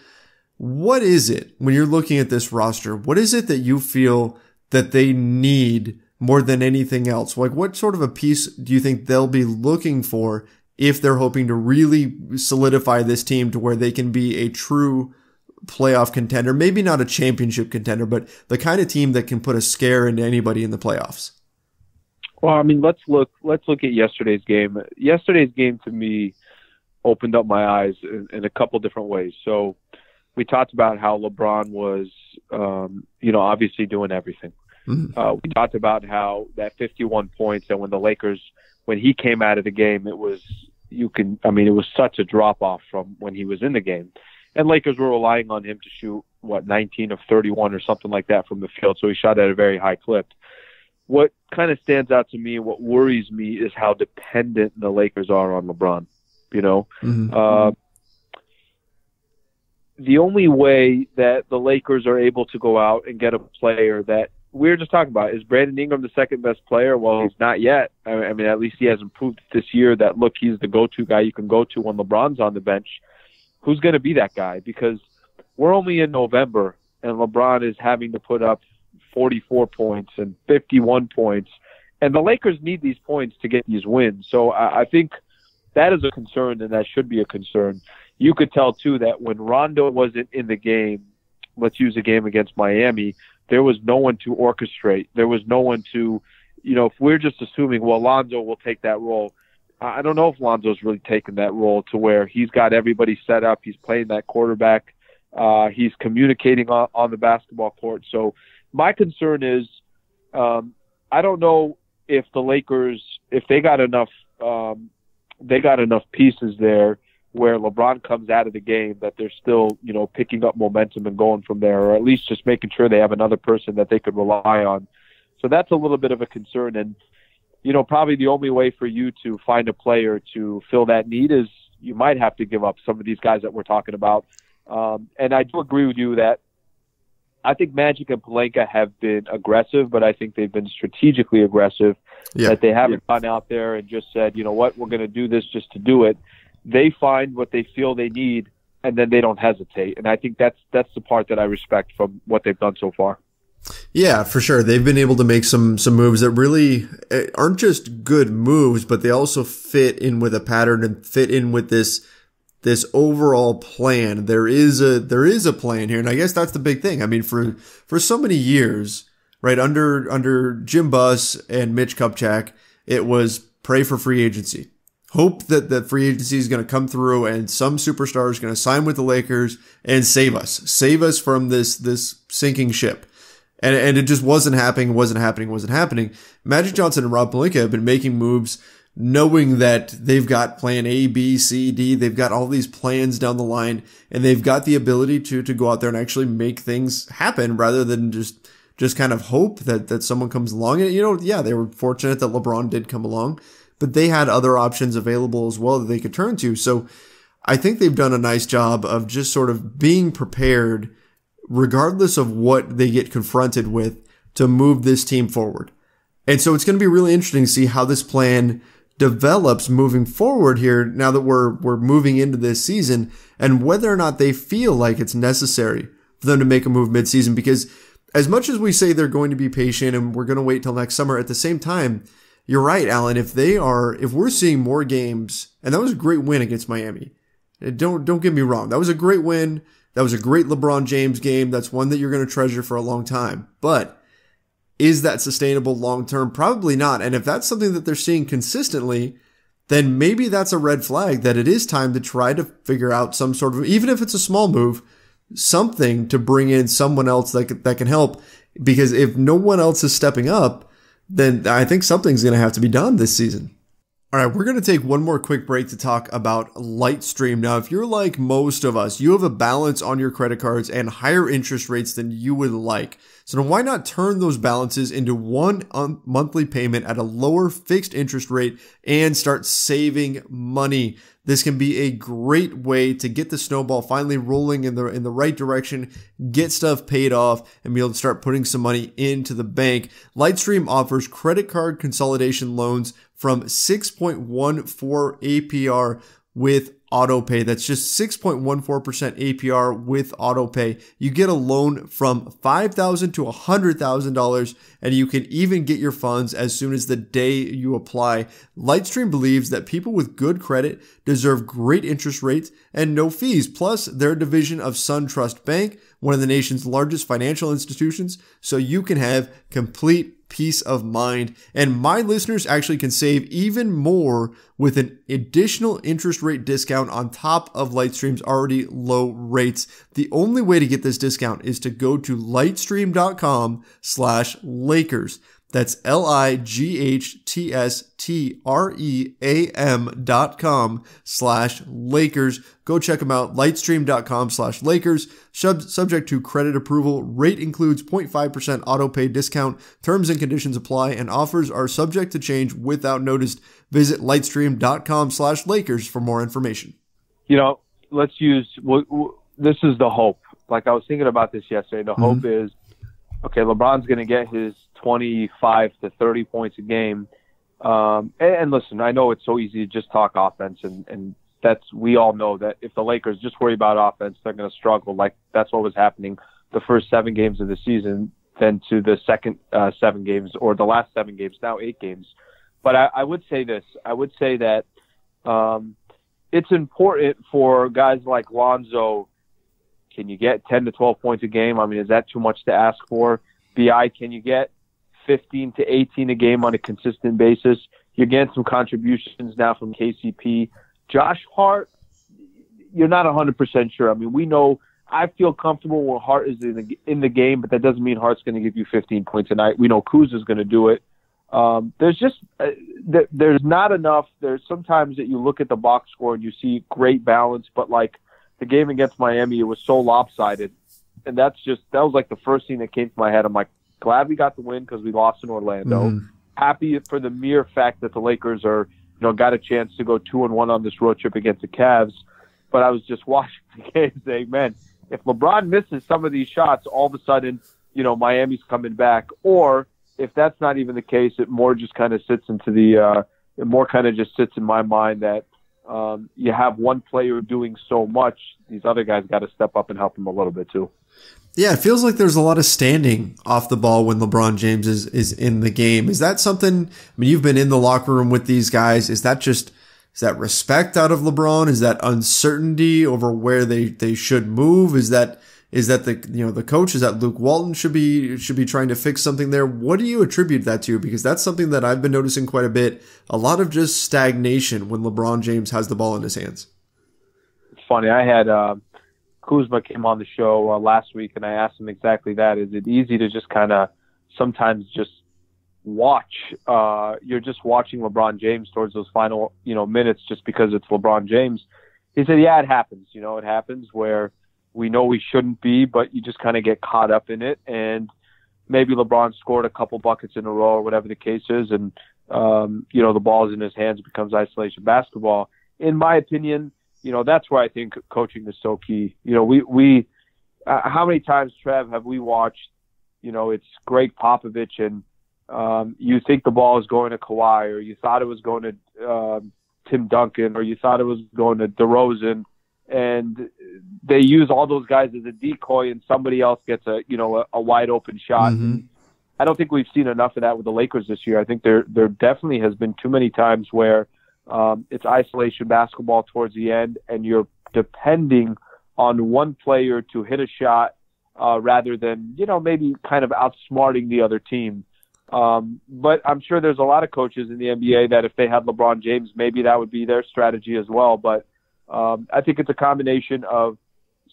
S2: what is it, when you're looking at this roster, what is it that you feel that they need more than anything else? Like, what sort of a piece do you think they'll be looking for if they're hoping to really solidify this team to where they can be a true playoff contender? Maybe not a championship contender, but the kind of team that can put a scare into anybody in the playoffs.
S3: Well, I mean, let's look at yesterday's game. Yesterday's game, to me, opened up my eyes in a couple different ways. So we talked about how LeBron was, obviously doing everything. Mm-hmm. We talked about how that 51 points, and when he came out of the game, it was such a drop off from when he was in the game. And Lakers were relying on him to shoot, 19 of 31 or something like that from the field. So he shot at a very high clip. What kind of stands out to me and what worries me is how dependent the Lakers are on LeBron. Mm-hmm. The only way that the Lakers are able to go out and get a player that we were just talking about, is Brandon Ingram the second best player? Well, he's not yet. I mean, at least he hasn't proved this year that, look, he's the go-to guy you can go to when LeBron's on the bench. Who's going to be that guy? Because we're only in November, and LeBron is having to put up 44 points and 51 points. And the Lakers need these points to get these wins. So I think that is a concern, and that should be a concern. You could tell, too, that when Rondo wasn't in the game, let's use a game against Miami, there was no one to orchestrate. There was no one to, if we're just assuming, well, Lonzo will take that role. I don't know if Lonzo's really taken that role to where he's got everybody set up. He's playing that quarterback. He's communicating on the basketball court. So my concern is, I don't know if the Lakers, if they got enough pieces there where LeBron comes out of the game, that they're still, picking up momentum and going from there, or at least just making sure they have another person that they could rely on. So that's a little bit of a concern. And, probably the only way for you to find a player to fill that need is you might have to give up some of these guys that we're talking about. And I do agree with you that I think Magic and Pelinka have been aggressive, but I think they've been strategically aggressive. Yeah. That they haven't gone out there and just said, you know what, we're going to do this just to do it. They find what they feel they need, and then they don't hesitate. And I think that's the part that I respect from what they've done so far.
S2: Yeah, for sure. They've been able to make some moves that really aren't just good moves, but they also fit in with a pattern and fit in with this overall plan. There is a plan here, and I guess that's the big thing. I mean, for so many years, right, under Jim Buss and Mitch Kupchak, it was pray for free agency. Hope that the free agency is going to come through and some superstar is going to sign with the Lakers and save us from this sinking ship. And it just wasn't happening. Magic Johnson and Rob Pelinka have been making moves knowing that they've got plan A, B, C, D. They've got all these plans down the line, and they've got the ability to go out there and actually make things happen rather than just kind of hope that someone comes along. And, yeah, they were fortunate that LeBron did come along, but they had other options available as well that they could turn to. So I think they've done a nice job of just sort of being prepared regardless of what they get confronted with to move this team forward. And so it's going to be really interesting to see how this plan develops moving forward here now that we're moving into this season, and whether or not they feel like it's necessary for them to make a move midseason. Because as much as we say they're going to be patient and we're going to wait till next summer, at the same time, you're right, Alan, if we're seeing more games, and that was a great win against Miami. Don't get me wrong. That was a great win. That was a great LeBron James game. That's one that you're going to treasure for a long time. But is that sustainable long-term? Probably not. And if that's something that they're seeing consistently, then maybe that's a red flag that it is time to try to figure out some sort of, even if it's a small move, something to bring in someone else that can help. Because if no one else is stepping up, then I think something's going to have to be done this season. All right, we're going to take one more quick break to talk about Lightstream. Now, if you're like most of us, you have a balance on your credit cards and higher interest rates than you would like. So then why not turn those balances into one monthly payment at a lower fixed interest rate and start saving money? This can be a great way to get the snowball finally rolling in the right direction, get stuff paid off, and be able to start putting some money into the bank. Lightstream offers credit card consolidation loans from 6.14 APR with AutoPay. That's just 6.14% APR with AutoPay. You get a loan from $5,000 to $100,000, and you can even get your funds as soon as the day you apply. Lightstream believes that people with good credit deserve great interest rates and no fees. Plus, they're a division of SunTrust Bank, one of the nation's largest financial institutions, so you can have complete peace of mind. And my listeners actually can save even more with an additional interest rate discount on top of Lightstream's already low rates. The only way to get this discount is to go to lightstream.com/Lakers. That's lightstream.com/Lakers. Go check them out. Lightstream.com/Lakers. Subject to credit approval. Rate includes 0.5% auto pay discount. Terms and conditions apply, and offers are subject to change without notice. Visit lightstream.com/Lakers for more information.
S3: Let's use, this is the hope. Like I was thinking about this yesterday. The hope is, okay, LeBron's going to get his 25 to 30 points a game. And listen, I know it's so easy to just talk offense, and we all know that if the Lakers just worry about offense, they're going to struggle. Like that's what was happening the first 7 games of the season, then to the second 7 games, or the last 7 games, now 8 games. But I would say this. I would say that it's important for guys like Lonzo. Can you get 10 to 12 points a game? I mean, is that too much to ask for? BI, can you get 15 to 18 a game on a consistent basis? You're getting some contributions now from KCP. Josh Hart, you're not 100% sure. I mean, we know, I feel comfortable when Hart is in the game, but that doesn't mean Hart's going to give you 15 points a night. We know Kuz is going to do it. There's just there's not enough. There's sometimes that you look at the box score and you see great balance, but like the game against Miami, it was so lopsided. And that was like the first thing that came to my head. I'm like, glad we got the win because we lost in Orlando. Happy for the mere fact that the Lakers are, got a chance to go 2-1 on this road trip against the Cavs. But I was just watching the game saying, man, if LeBron misses some of these shots, all of a sudden, Miami's coming back. Or if that's not even the case, it more just kind of sits into it more kind of just sits in my mind that you have one player doing so much, these other guys got to step up and help him a little bit too.
S2: Yeah, it feels like there's a lot of standing off the ball when LeBron James is in the game. Is that something, you've been in the locker room with these guys. Is that respect out of LeBron? Is that uncertainty over where they should move? Is that the coach? Is that Luke Walton should be trying to fix something there? What do you attribute that to? Because that's something that I've been noticing quite a bit. A lot of just stagnation when LeBron James has the ball in his hands.
S3: It's funny. I had Kuzma came on the show last week, and I asked him exactly that. Is it easy to just kind of sometimes just watch? You're just watching LeBron James towards those final minutes just because it's LeBron James. He said, yeah, it happens. It happens where we know we shouldn't be, but you just kind of get caught up in it. And maybe LeBron scored a couple buckets in a row or whatever the case is, and the ball's in his hands, becomes isolation basketball. In my opinion, that's where I think coaching is so key. We how many times, Trev, have we watched, it's Greg Popovich and you think the ball is going to Kawhi, or you thought it was going to Tim Duncan, or you thought it was going to DeRozan, and they use all those guys as a decoy, and somebody else gets a wide open shot.
S2: Mm-hmm.
S3: I don't think we've seen enough of that with the Lakers this year. I think there definitely has been too many times where it's isolation basketball towards the end, and you're depending on one player to hit a shot rather than, maybe kind of outsmarting the other team. But I'm sure there's a lot of coaches in the NBA that if they had LeBron James, maybe that would be their strategy as well. But I think it's a combination of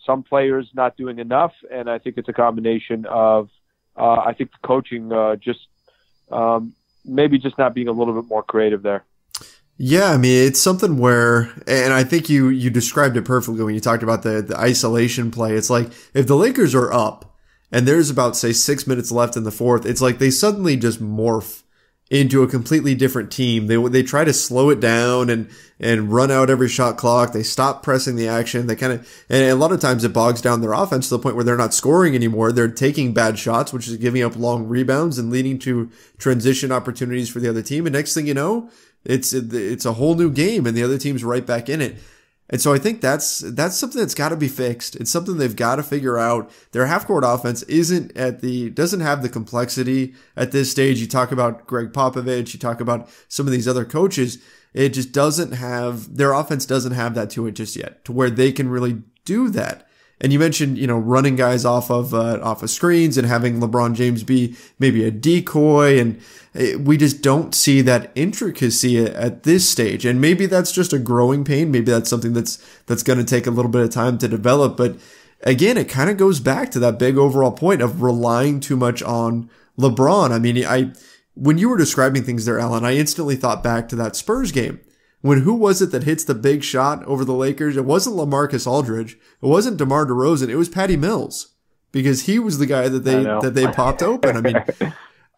S3: some players not doing enough, and I think it's a combination of I think the coaching maybe just not being a little bit more creative there.
S2: Yeah, it's something where, and I think you described it perfectly when you talked about the isolation play. It's like if the Lakers are up and there's about, say, 6 minutes left in the fourth, it's like they suddenly just morph into a completely different team. They try to slow it down and run out every shot clock. They stop pressing the action. They and a lot of times it bogs down their offense to the point where they're not scoring anymore. They're taking bad shots, which is giving up long rebounds and leading to transition opportunities for the other team. And next thing you know, it's a whole new game and the other team's right back in it. And so I think that's something that's got to be fixed. It's something they've got to figure out. Their half-court offense doesn't have the complexity at this stage. You talk about Greg Popovich, you talk about some of these other coaches. It just their offense doesn't have that to it just yet, to where they can really do that. And you mentioned, running guys off of screens and having LeBron James be maybe a decoy, and we just don't see that intricacy at this stage. And maybe that's just a growing pain. Maybe that's something that's going to take a little bit of time to develop. But again, it kind of goes back to that big overall point of relying too much on LeBron. When you were describing things there, Alan, I instantly thought back to that Spurs game. Who was it that hits the big shot over the Lakers? It wasn't LaMarcus Aldridge. It wasn't DeMar DeRozan. It was Patty Mills, because he was the guy that they popped open.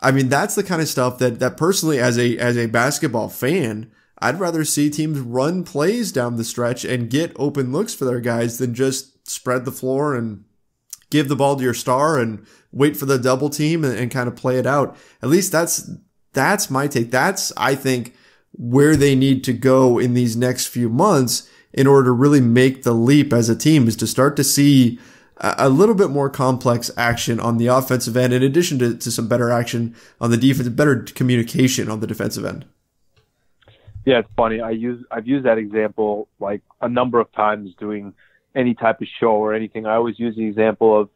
S2: That's the kind of stuff that personally, as a basketball fan, I'd rather see teams run plays down the stretch and get open looks for their guys than just spread the floor and give the ball to your star and wait for the double team and kind of play it out. At least that's my take. That's, I think, where they need to go in these next few months in order to really make the leap as a team, is to start to see a little bit more complex action on the offensive end, in addition to some better action on the defense, better communication on the defensive end.
S3: Yeah, it's funny. I've used that example like a number of times doing any type of show or anything. I always use the example of,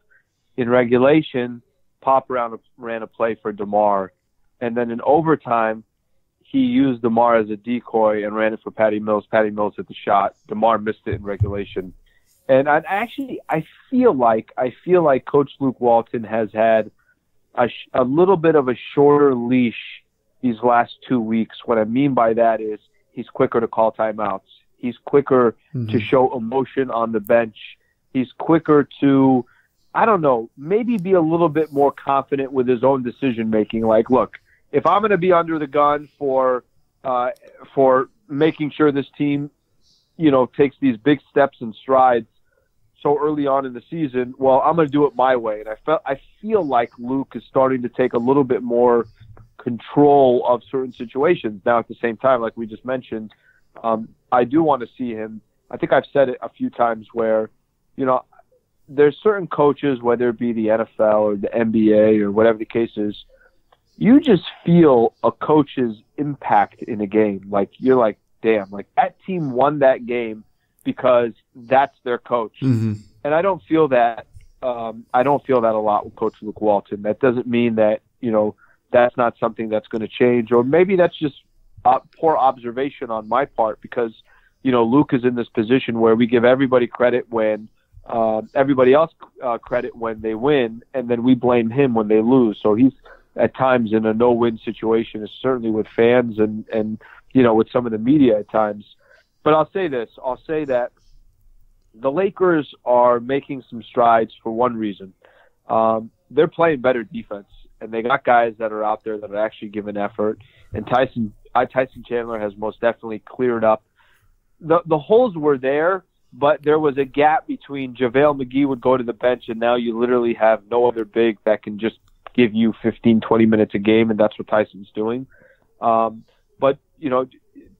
S3: in regulation, Pop ran a play for DeMar, and then in overtime, he used DeMar as a decoy and ran it for Patty Mills. Patty Mills hit the shot. DeMar missed it in regulation. And I feel like Coach Luke Walton has had a little bit of a shorter leash these last 2 weeks. What I mean by that is he's quicker to call timeouts. He's quicker to show emotion on the bench. He's quicker to, maybe be a little bit more confident with his own decision making. Like, look, if I'm going to be under the gun for making sure this team, takes these big steps and strides, so early on in the season, well, I'm going to do it my way. And I feel like Luke is starting to take a little bit more control of certain situations. Now, at the same time, like we just mentioned, I do want to see him. I think I've said it a few times where, there's certain coaches, whether it be the NFL or the NBA or whatever the case is, you just feel a coach's impact in a game. Like, you're like, damn, like that team won that game because that's their coach.
S2: Mm-hmm.
S3: And I don't feel that. I don't feel that a lot with Coach Luke Walton. That doesn't mean that, that's not something that's going to change, or maybe that's just poor observation on my part, because, Luke is in this position where we give everybody credit when everybody else credit when they win, and then we blame him when they lose. So he's at times in a no-win situation, certainly with fans and with some of the media at times. But I'll say this. I'll say that the Lakers are making some strides for one reason. They're playing better defense, and they got guys that are out there that are actually giving effort. And Tyson Chandler has most definitely cleared up. The holes were there, but there was a gap between JaVale McGee would go to the bench, and now you literally have no other big that can just give you 15, 20 minutes a game, and that's what Tyson's doing. But,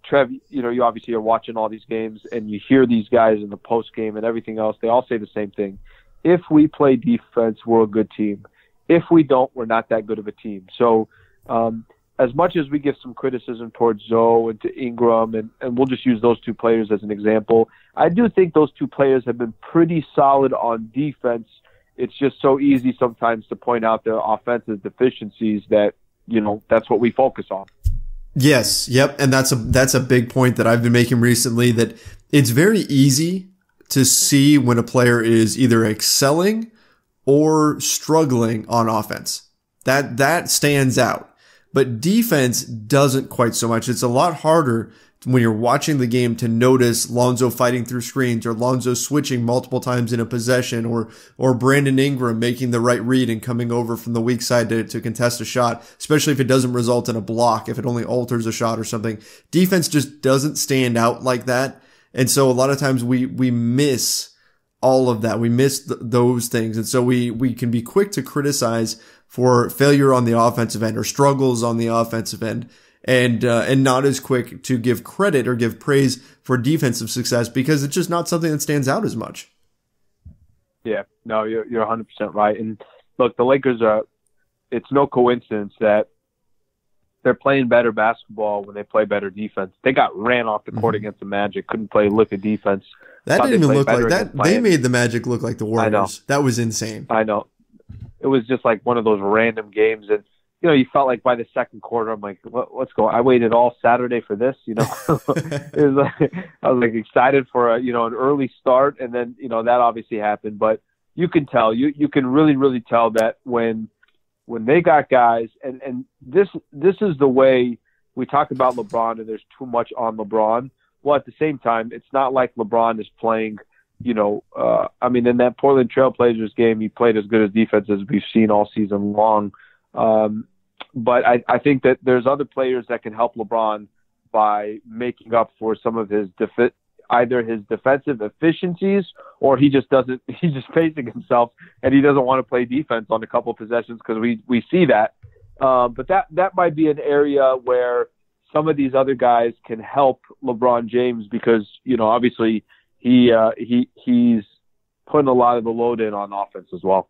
S3: Trev, you obviously are watching all these games, and you hear these guys in the post game and everything else. They all say the same thing. If we play defense, we're a good team. If we don't, we're not that good of a team. So as much as we give some criticism towards Zoe and to Ingram, and we'll just use those two players as an example, I do think those two players have been pretty solid on defense. It's just so easy sometimes to point out their offensive deficiencies that, that's what we focus on.
S2: Yes. Yep. And that's a big point that I've been making recently, that it's very easy to see when a player is either excelling or struggling on offense. That stands out. But defense doesn't quite so much. It's a lot harder when you're watching the game to notice Lonzo fighting through screens, or Lonzo switching multiple times in a possession, or Brandon Ingram making the right read and coming over from the weak side to contest a shot, especially if it doesn't result in a block, if it only alters a shot or something. Defense just doesn't stand out like that. And so a lot of times we miss all of that. We miss those things. And so we can be quick to criticize for failure on the offensive end or struggles on the offensive end, and not as quick to give credit or give praise for defensive success, because it's just not something that stands out as much.
S3: Yeah, no, you're 100% right. And look, the Lakers it's no coincidence that they're playing better basketball when they play better defense. They got ran off the court against the Magic, couldn't play a lick of defense.
S2: That didn't even look like that. They made the Magic look like the Warriors.
S3: I know.
S2: That was insane.
S3: I know. It was just like one of those random games, and you felt like by the second quarter, I'm like, let's go. I waited all Saturday for this, It was like, I was like excited for an early start, and then that obviously happened. But you can tell, you can really, really tell that when they got guys, and this is the way we talk about LeBron, and there's too much on LeBron. Well, at the same time, it's not like LeBron is playing. In that Portland Trailblazers game, he played as good as defense as we've seen all season long. But I think that there's other players that can help LeBron by making up for some of his either his defensive efficiencies, or he's just pacing himself and he doesn't want to play defense on a couple of possessions, because we see that. But that might be an area where some of these other guys can help LeBron James, because obviously he's putting a lot of the load in on offense as well.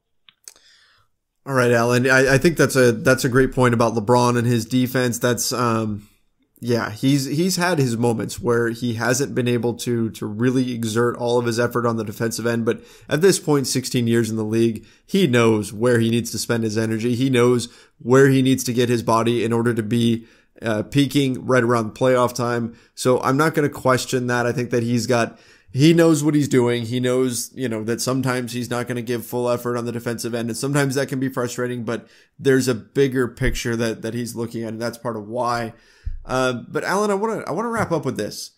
S2: All right, Alan. I think that's a great point about LeBron and his defense. That's he's had his moments where he hasn't been able to really exert all of his effort on the defensive end. But at this point, 16 years in the league, he knows where he needs to spend his energy. He knows where he needs to get his body in order to be peaking right around playoff time. So I'm not going to question that. I think that he knows what he's doing. He knows, that sometimes he's not going to give full effort on the defensive end, and sometimes that can be frustrating, but there's a bigger picture that he's looking at, and that's part of why. But Alan, I want to wrap up with this.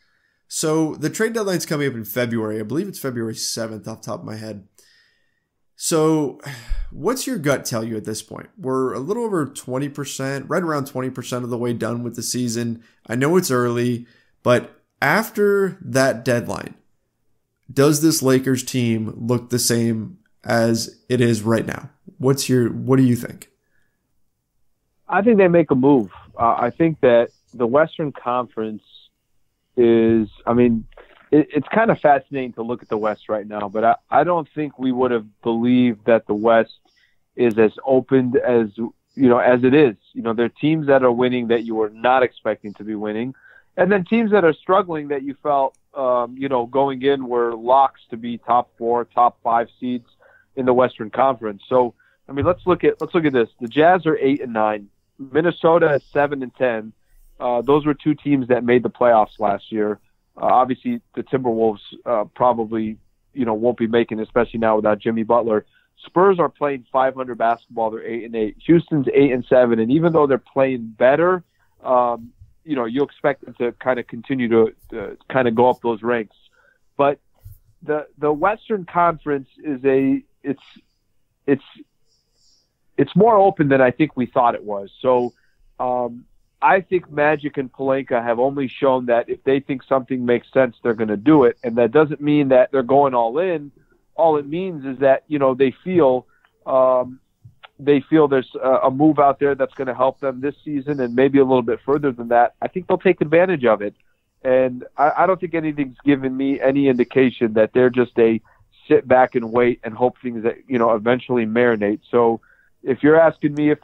S2: So the trade deadline's coming up in February. I believe it's February 7th off the top of my head. So what's your gut tell you at this point? We're a little over 20%, right around 20% of the way done with the season. I know it's early, but after that deadline, does this Lakers team look the same as it is right now? What do you think?
S3: I think they make a move. I think that the Western Conference is, it's kind of fascinating to look at the West right now, but I don't think we would have believed that the West is as open as it is. There are teams that are winning that you were not expecting to be winning, and then teams that are struggling that you felt, going in were locks to be top 4, top 5 seeds in the Western Conference. So, let's look at this. The Jazz are 8-9. Minnesota is 7-10. Those were two teams that made the playoffs last year. Obviously, the Timberwolves probably, won't be making, especially now without Jimmy Butler. Spurs are playing .500 basketball. They're 8-8. Houston's 8-7, and even though they're playing better, you expect them to kind of continue to kind of go up those ranks. But the Western Conference is it's more open than I think we thought it was. So I think Magic and Pelinka have only shown that if they think something makes sense, they're going to do it. And that doesn't mean that they're going all in. All it means is that, they feel there's a move out there that's going to help them this season and maybe a little bit further than that. I think they'll take advantage of it. And I don't think anything's given me any indication that they're just a sit back and wait and hope things that, eventually marinate. So if you're asking me if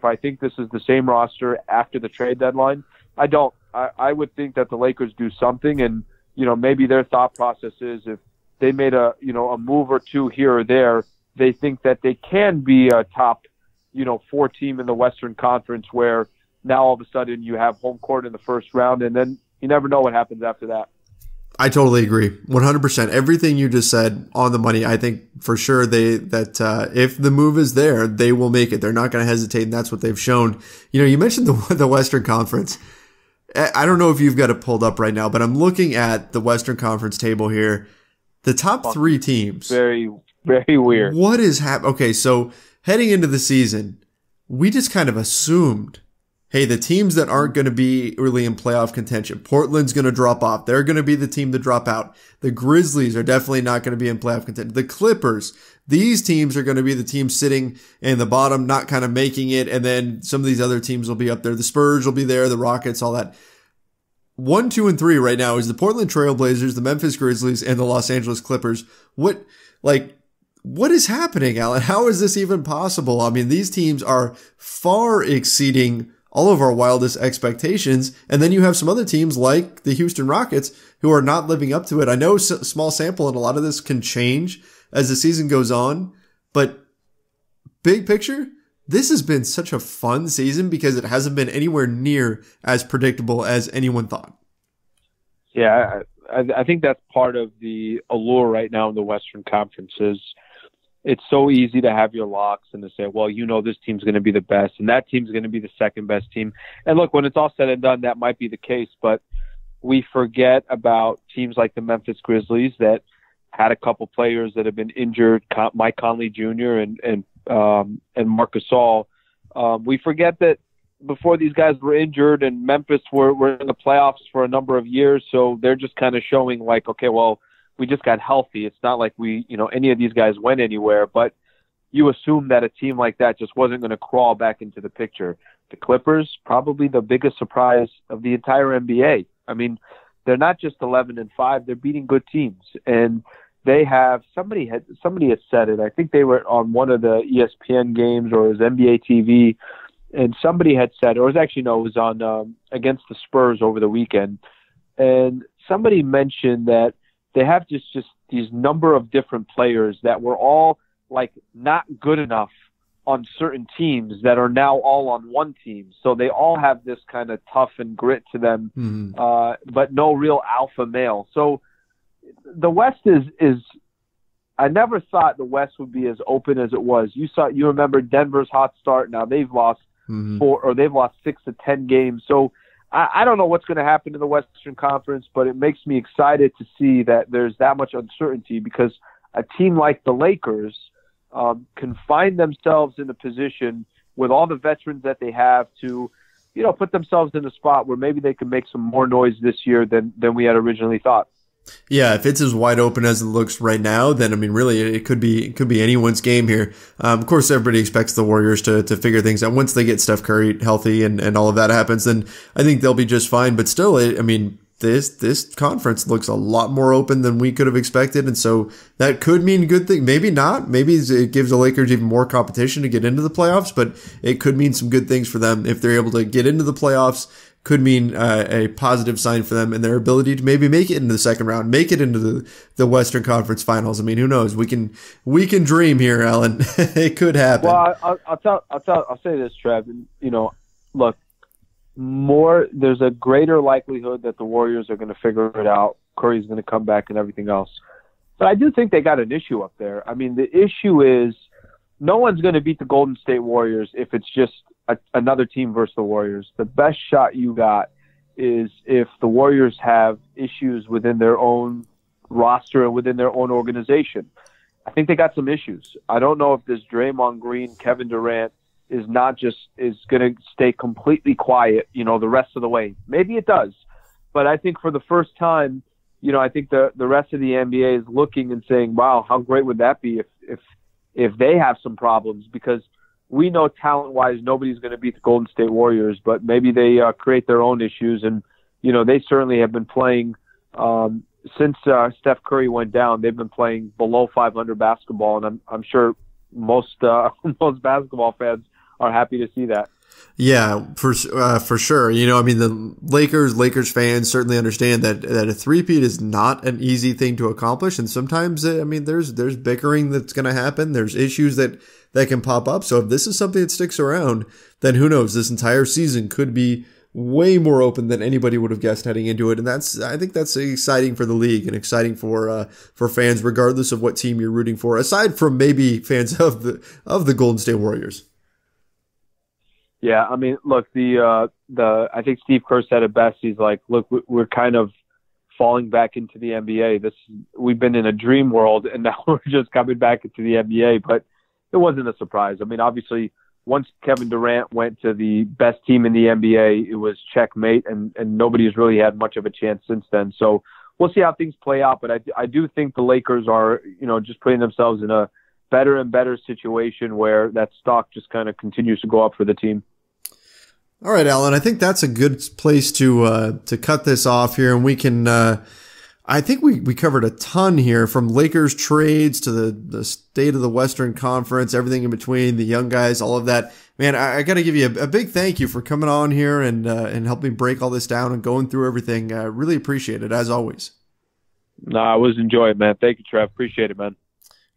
S3: I think this is the same roster after the trade deadline, I don't. I would think that the Lakers do something, and, maybe their thought process is if they made a move or two here or there, they think that they can be a top, 4 team in the Western Conference where now all of a sudden you have home court in the first round, and then you never know what happens after that.
S2: I totally agree. 100%. Everything you just said on the money. I think for sure that if the move is there, they will make it. They're not going to hesitate, and that's what they've shown. You mentioned the Western Conference. I don't know if you've got it pulled up right now, but I'm looking at the Western Conference table here. The top 3 teams.
S3: Very, very weird.
S2: What is happening? Okay, so heading into the season, we just kind of assumed, hey, the teams that aren't going to be really in playoff contention, Portland's going to drop off. They're going to be the team to drop out. The Grizzlies are definitely not going to be in playoff contention. The Clippers, these teams are going to be the teams sitting in the bottom, not kind of making it. And then some of these other teams will be up there. The Spurs will be there, the Rockets, all that. 1, 2, and 3 right now is the Portland Trail Blazers, the Memphis Grizzlies, and the Los Angeles Clippers. What is happening, Alan? How is this even possible? These teams are far exceeding all of our wildest expectations. And then you have some other teams like the Houston Rockets who are not living up to it. I know small sample and a lot of this can change as the season goes on, but big picture, this has been such a fun season because it hasn't been anywhere near as predictable as anyone thought.
S3: Yeah, I think that's part of the allure right now in the Western Conference is it's so easy to have your locks and to say, well, this team's going to be the best and that team's going to be the second best team. And look, when it's all said and done, that might be the case, but we forget about teams like the Memphis Grizzlies that had a couple players that have been injured, Mike Conley Jr. and Marc Gasol. We forget that before these guys were injured and Memphis were in the playoffs for a number of years, so they're just kind of showing like, okay, well, we just got healthy. It's not like any of these guys went anywhere, but you assume that a team like that just wasn't going to crawl back into the picture. The Clippers, probably the biggest surprise of the entire NBA. They're not just 11-5, they're beating good teams. And they have, somebody had said it. I think they were on one of the ESPN games or it was NBA TV, and somebody had said, or it was on against the Spurs over the weekend. And somebody mentioned that they have just these number of different players that were all like not good enough on certain teams that are now all on one team. So they all have this kind of tough and grit to them, but no real alpha male. So the West is I never thought the West would be as open as it was. You remember Denver's hot start. Now they've lost 6 to 10 games. So I don't know what's going to happen in the Western Conference, but it makes me excited to see that there's that much uncertainty because a team like the Lakers can find themselves in a position with all the veterans that they have to, put themselves in a spot where maybe they can make some more noise this year than we had originally thought.
S2: Yeah, if it's as wide open as it looks right now, then I mean, really, it could be anyone's game here. Of course, everybody expects the Warriors to figure things out once they get Steph Curry healthy and all of that happens. Then I think they'll be just fine. But still, I mean, this conference looks a lot more open than we could have expected, and so that could mean good thing. Maybe not. Maybe it gives the Lakers even more competition to get into the playoffs, but it could mean some good things for them if they're able to get into the playoffs. Could mean a positive sign for them and their ability to maybe make it into the second round, make it into the Western Conference Finals. I mean, who knows? We can dream here, Alan. It could happen.
S3: Well, I'll say this, Trev. You know, look, there's a greater likelihood that the Warriors are going to figure it out. Curry's going to come back and everything else. But I do think they got an issue up there. I mean, the issue is no one's going to beat the Golden State Warriors if it's just another team versus the Warriors. The best shot you got is if the Warriors have issues within their own roster and within their own organization. I think they got some issues. I don't know if this Draymond Green, Kevin Durant is going to stay completely quiet, you know, the rest of the way. Maybe it does. But I think for the first time, you know, I think the rest of the NBA is looking and saying, wow, how great would that be if they have some problems, because we know talent-wise nobody's going to beat the Golden State Warriors, but maybe they create their own issues. And, you know, they certainly have been playing since Steph Curry went down, they've been playing below 500 basketball, and I'm sure most basketball fans are happy to see that.
S2: Yeah, for sure. You know, I mean, the Lakers fans certainly understand that a three-peat is not an easy thing to accomplish. And sometimes, I mean, there's bickering that's going to happen. There's issues that can pop up. So if this is something that sticks around, then who knows? This entire season could be way more open than anybody would have guessed heading into it. And I think that's exciting for the league and exciting for fans, regardless of what team you're rooting for, aside from maybe fans of the Golden State Warriors.
S3: Yeah, I mean, look, I think Steve Kerr said it best. He's like, look, we're kind of falling back into the NBA. We've been in a dream world, and now we're just coming back into the NBA. But it wasn't a surprise. I mean, obviously, once Kevin Durant went to the best team in the NBA, it was checkmate, and nobody's really had much of a chance since then. So we'll see how things play out. But I do think the Lakers are, you know, just putting themselves in a better and better situation where that stock just kind of continues to go up for the team.
S2: All right, Alan, I think that's a good place to cut this off here. And we can, I think we covered a ton here, from Lakers trades to the state of the Western Conference, everything in between, the young guys, all of that. Man, I got to give you a big thank you for coming on here and helping break all this down and going through everything. I really appreciate it, as always.
S3: No, I was enjoying it, man. Thank you, Trev. Appreciate it, man.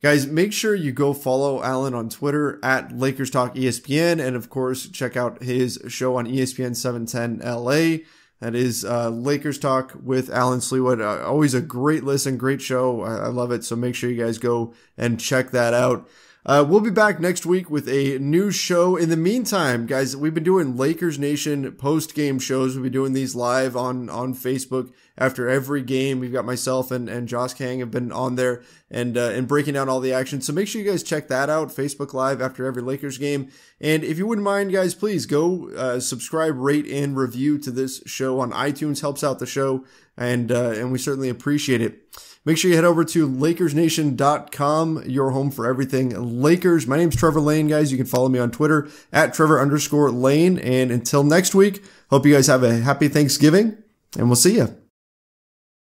S2: Guys, make sure you go follow Alan on Twitter at Lakers Talk ESPN, and of course, check out his show on ESPN 710 LA. That is Lakers Talk with Alan Sleewood. Always a great listen, great show. I love it. So make sure you guys go and check that out. We'll be back next week with a new show. In the meantime, guys, we've been doing Lakers Nation post-game shows. We'll be doing these live on Facebook after every game. We've got myself and Josh Kang have been on there and breaking down all the action. So make sure you guys check that out, Facebook Live after every Lakers game. And if you wouldn't mind, guys, please go subscribe, rate, and review to this show on iTunes. Helps out the show, and we certainly appreciate it. Make sure you head over to LakersNation.com, your home for everything Lakers. My name's Trevor Lane, guys. You can follow me on Twitter at Trevor_Lane. And until next week, hope you guys have a happy Thanksgiving, and we'll see you.